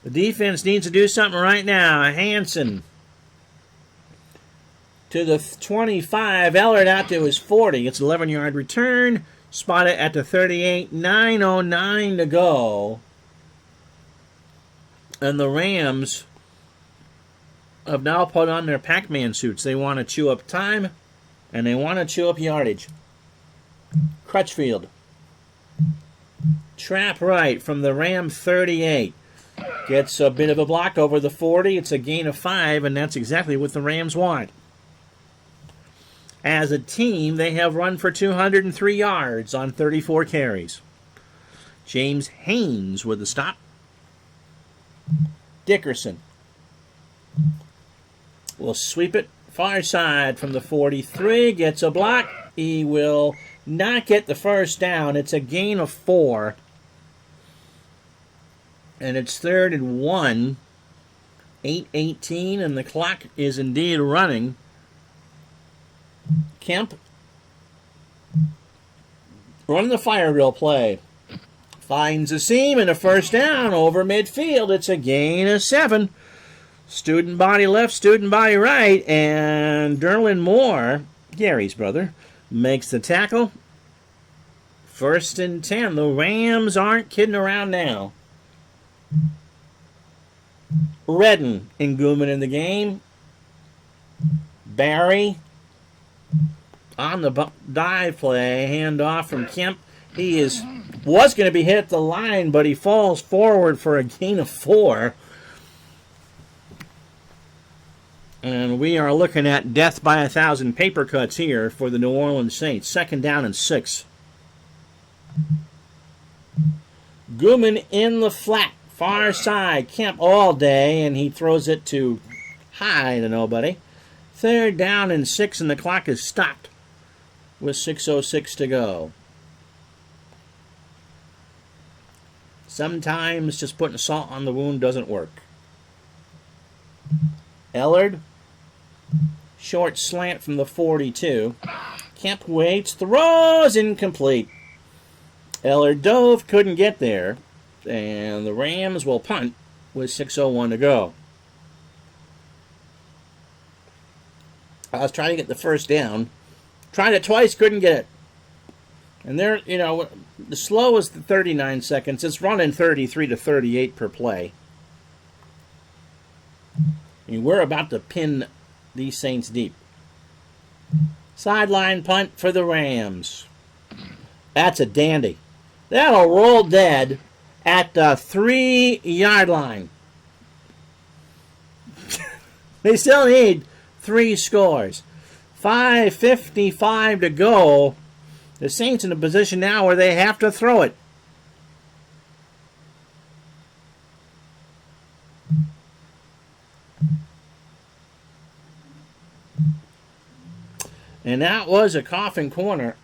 The defense needs to do something right now. Hansen to the 25. Ellard out to his 40. It's an 11-yard return. Spotted at the 38. 9:09 to go. And the Rams have now put on their Pac-Man suits. They want to chew up time, and they want to chew up yardage. Crutchfield. Trap right from the Ram 38. Gets a bit of a block over the 40. It's a gain of 5, and that's exactly what the Rams want. As a team, they have run for 203 yards on 34 carries. James Haynes with the stop. Dickerson will sweep it far side from the 43. Gets a block. He will not get the first down. It's a gain of 4. And it's 3rd and 1. 8:18, and the clock is indeed running. Kemp running the fire drill play. Finds a seam and a first down over midfield. It's a gain of 7. Student body left, student body right, and Derlin Moore, Gary's brother, makes the tackle. 1st and 10. The Rams aren't kidding around now. Redden and Gooman in the game. Barry on the dive play, handoff from Kemp. He was going to be hit at the line, but he falls forward for a gain of 4. And we are looking at death by 1,000 paper cuts here for the New Orleans Saints. 2nd down and 6. Gooman in the flat. Far side, Kemp all day, and he throws it to high to nobody. 3rd down and 6, and the clock is stopped with 6:06 to go. Sometimes just putting salt on the wound doesn't work. Ellard, short slant from the 42. Kemp waits, throws, incomplete. Ellard dove, couldn't get there. And the Rams will punt with 6:01 to go. I was trying to get the first down. Tried it twice, couldn't get it. And there, the slow is the 39 seconds. It's running 33 to 38 per play. And we're about to pin these Saints deep. Sideline punt for the Rams. That's a dandy. That'll roll dead at the 3-yard line. They still need 3 scores. 5:55 to go. The Saints in a position now where they have to throw it. And that was a coffin corner.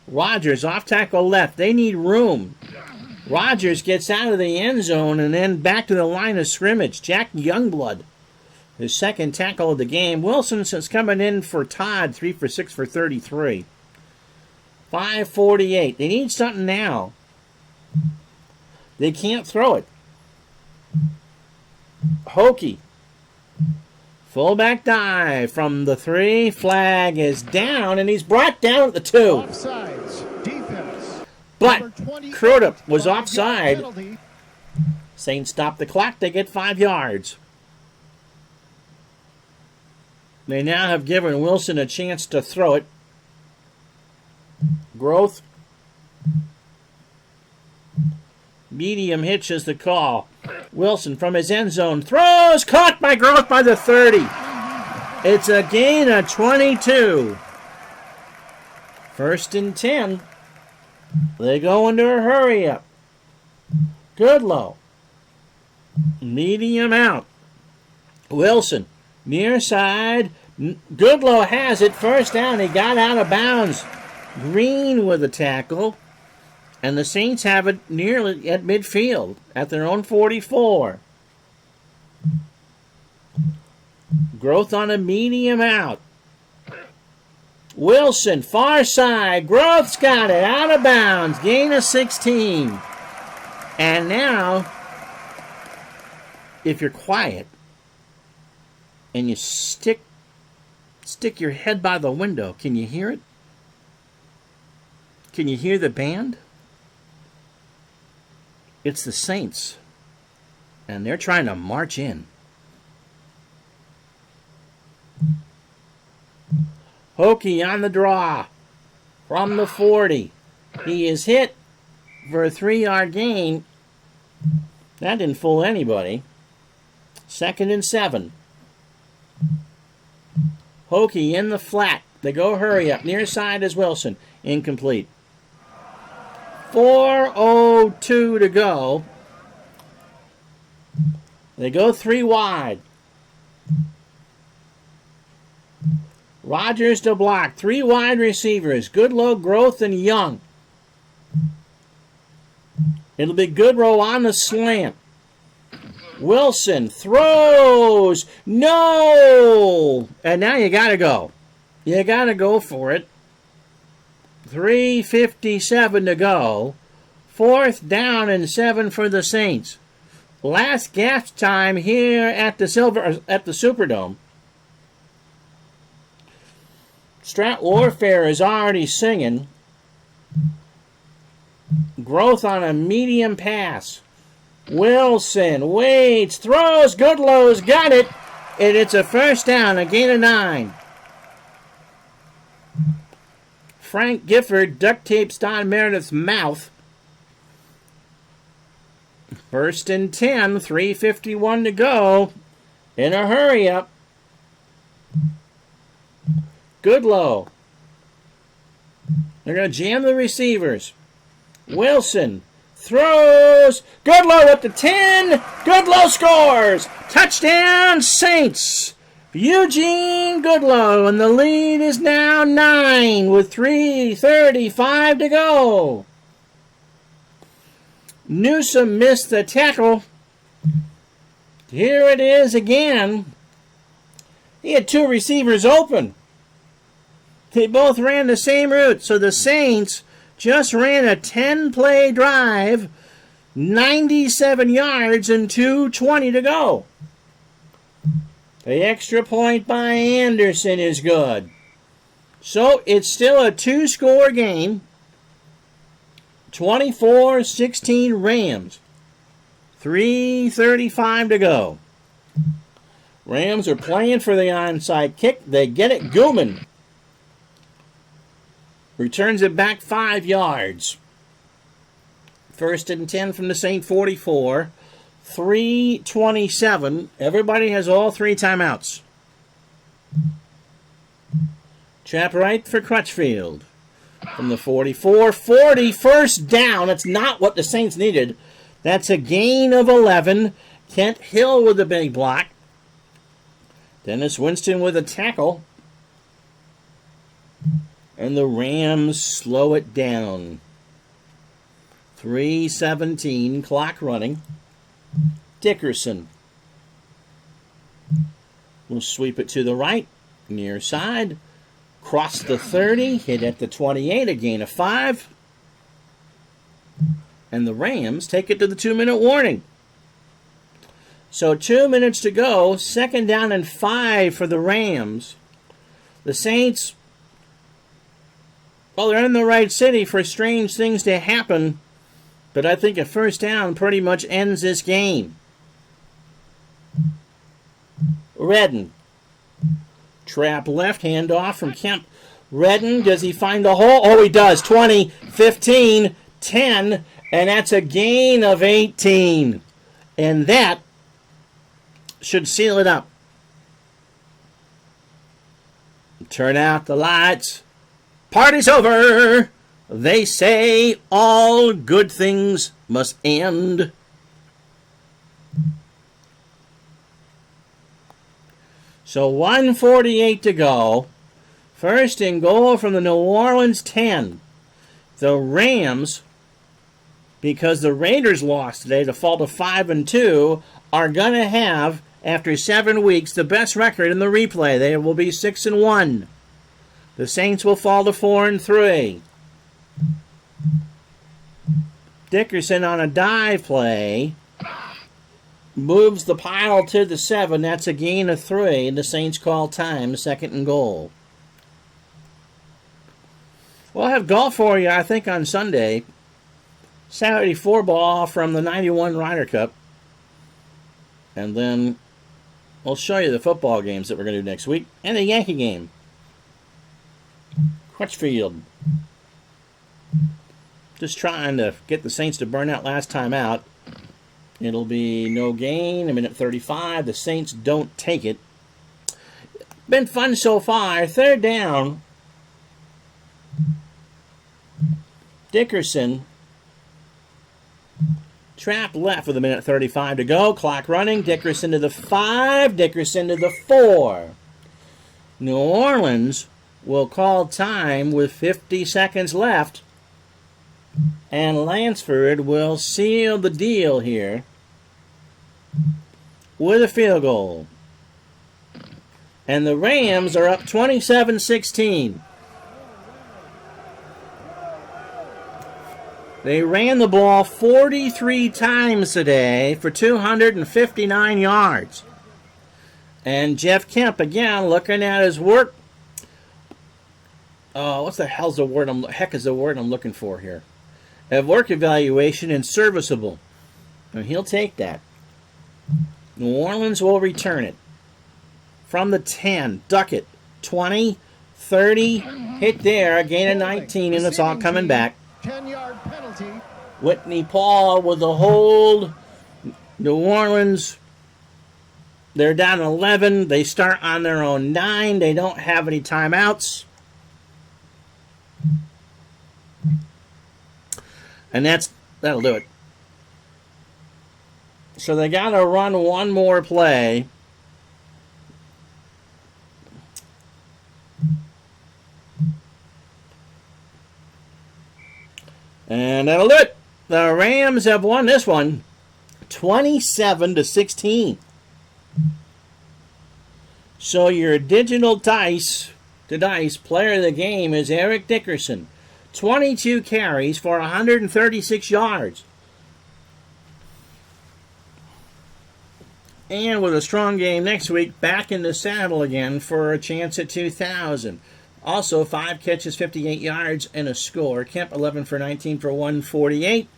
Rodgers off tackle left. They need room. Rodgers gets out of the end zone and then back to the line of scrimmage. Jack Youngblood, his 2nd tackle of the game. Wilson's coming in for Todd, 3 for 6 for 33. 5:48. They need something now. They can't throw it. Hokie. Fullback dive from the 3. Flag is down, and he's brought down at the 2. Offsides. Defense. But Crudup was offside. Saints stop the clock. They get 5 yards. They now have given Wilson a chance to throw it. Growth. Medium hitch is the call. Wilson from his end zone throws, caught by Growth by the 30. It's a gain of 22. 1st and 10. They go into a hurry up. Goodlow. Medium out. Wilson. Near side. Goodlow has it. 1st down. He got out of bounds. Green with a tackle. And the Saints have it nearly at midfield at their own 44. Growth on a medium out. Wilson, far side. Growth's got it out of bounds. Gain of 16. And now, if you're quiet and you stick your head by the window, can you hear it? Can you hear the band? It's the Saints, and they're trying to march in. Hokie on the draw from the 40. He is hit for a 3-yard gain. That didn't fool anybody. 2nd and 7. Hokie in the flat. They go hurry up. Near side is Wilson. Incomplete. 4:02 to go. They go 3 wide. Rodgers to block. 3 wide receivers. Goodlow, Growth, and Young. It'll be Goodrow on the slant. Wilson throws. No! And now you got to go. You got to go for it. 3:57 to go. 4th down and 7 for the Saints. Last gasp time here at the Superdome. Strat Warfare is already singing. Growth on a medium pass. Wilson waits, throws, Goodlow's got it, and it's a first down, a gain of 9. Frank Gifford duct tapes Don Meredith's mouth. 1st and 10, 3:51 to go. In a hurry up. Goodlow. They're going to jam the receivers. Wilson throws. Goodlow at the 10. Goodlow scores. Touchdown, Saints. Eugene Goodlow, and the lead is now 9 with 3:35 to go. Newsome missed the tackle. Here it is again. He had 2 receivers open. They both ran the same route, so the Saints just ran a 10-play drive, 97 yards, and 2:20 to go. The extra point by Anderson is good. So it's still a 2-score game. 24-16 Rams. 3:35 to go. Rams are playing for the onside kick. They get it. Gooman returns it back 5 yards. 1st and 10 from the Saint 44. 3:27. Everybody has all 3 timeouts. Trap right for Crutchfield. From the 44. 40. First down. That's not what the Saints needed. That's a gain of 11. Kent Hill with the big block. Dennis Winston with a tackle. And the Rams slow it down. 3:17, clock running. Dickerson will sweep it to the right, near side. Cross the 30, hit at the 28, a gain of 5. And the Rams take it to the 2-minute warning. So 2 minutes to go, 2nd down and 5 for the Rams. The Saints, well, they're in the right city for strange things to happen, but I think a first down pretty much ends this game. Redden. Trap left, handoff from Kemp. Redden, does he find the hole? Oh, he does. 20, 15, 10, and that's a gain of 18. And that should seal it up. Turn out the lights. Party's over. They say all good things must end. So 1:48 to go. 1st and goal from the New Orleans 10. The Rams, because the Raiders lost today to fall to 5-2, are going to have, after 7 weeks, the best record in the replay. They will be 6-1. The Saints will fall to 4-3. Dickerson on a dive play moves the pile to the 7. That's a gain of 3. And the Saints call time, 2nd and goal. We'll have golf for you, I think, on Sunday. Saturday 4-ball from the 91 Ryder Cup. And then we'll show you the football games that we're going to do next week. And the Yankee game. Crutchfield. Just trying to get the Saints to burn out last time out. It'll be no gain, a minute 35. The Saints don't take it. Been fun so far. 3rd down. Dickerson. Trap left with a minute 35 to go. Clock running. Dickerson to the 5. Dickerson to the 4. New Orleans will call time with 50 seconds left. And Lansford will seal the deal here with a field goal. And the Rams are up 27-16. They ran the ball 43 times today for 259 yards. And Jeff Kemp, again, looking at his work. What the hell's the word? Heck is the word I'm looking for here. A work evaluation and serviceable. And he'll take that. New Orleans will return it. From the 10, Duckett, 20, 30, hit there, a gain of 19, and it's all coming back. 10-yard penalty. Whitney Paul with a hold. New Orleans, they're down 11. They start on their own 9. They don't have any timeouts. And that'll do it. So they got to run one more play. And that'll do it. The Rams have won this one 27-16. So your digital dice player of the game is Eric Dickerson. 22 carries for 136 yards. And with a strong game next week, back in the saddle again for a chance at 2,000. Also, 5 catches, 58 yards, and a score. Kemp, 11 for 19 for 148.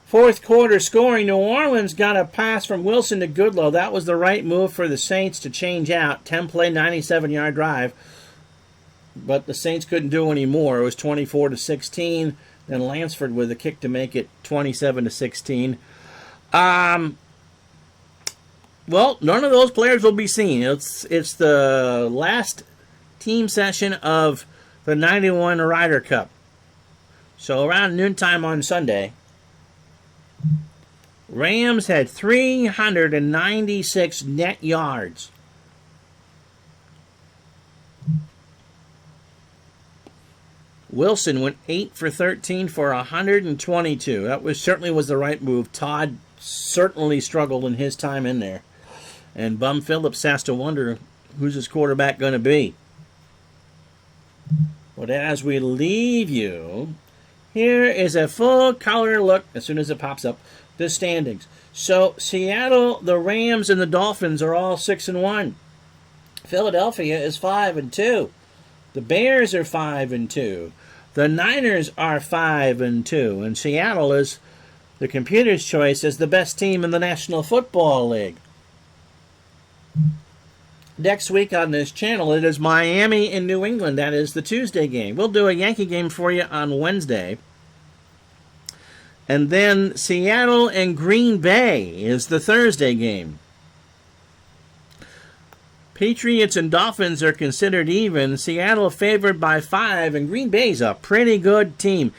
Fourth quarter scoring, New Orleans got a pass from Wilson to Goodlow. That was the right move for the Saints to change out. 10-play, 97-yard drive. But the Saints couldn't do any more. It was 24-16. Then Lansford with a kick to make it 27-16. Well, none of those players will be seen. It's the last team session of the 91 Ryder Cup. So around noontime on Sunday, Rams had 396 net yards. Wilson went 8 for 13 for 122. That certainly was the right move. Todd certainly struggled in his time in there. And Bum Phillips has to wonder who's his quarterback going to be. But as we leave you, here is a full color look, as soon as it pops up, the standings. So Seattle, the Rams, and the Dolphins are all 6-1. Philadelphia is 5-2. The Bears are 5-2. The Niners are 5-2. And Seattle is the computer's choice as the best team in the National Football League. Next week on this channel, it is Miami and New England. That is the Tuesday game. We'll do a Yankee game for you on Wednesday. And then Seattle and Green Bay is the Thursday game. Patriots and Dolphins are considered even. Seattle favored by 5, and Green Bay's a pretty good team.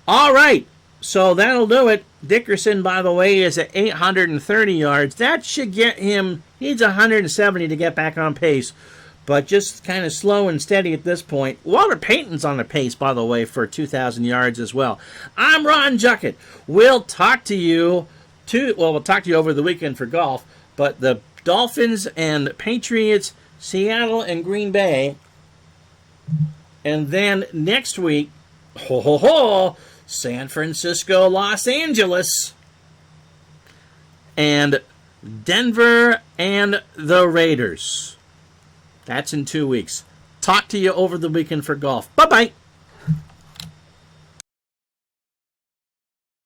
All right, so that'll do it. Dickerson, by the way, is at 830 yards. That should get him, he needs 170 to get back on pace, but just kind of slow and steady at this point. Walter Payton's on the pace, by the way, for 2,000 yards as well. I'm Ron Juckett. We'll talk to you, we'll talk to you over the weekend for golf, but the Dolphins and Patriots, Seattle and Green Bay, and then next week, San Francisco, Los Angeles, and Denver and the Raiders. That's in 2 weeks. Talk to you over the weekend for golf. Bye-bye.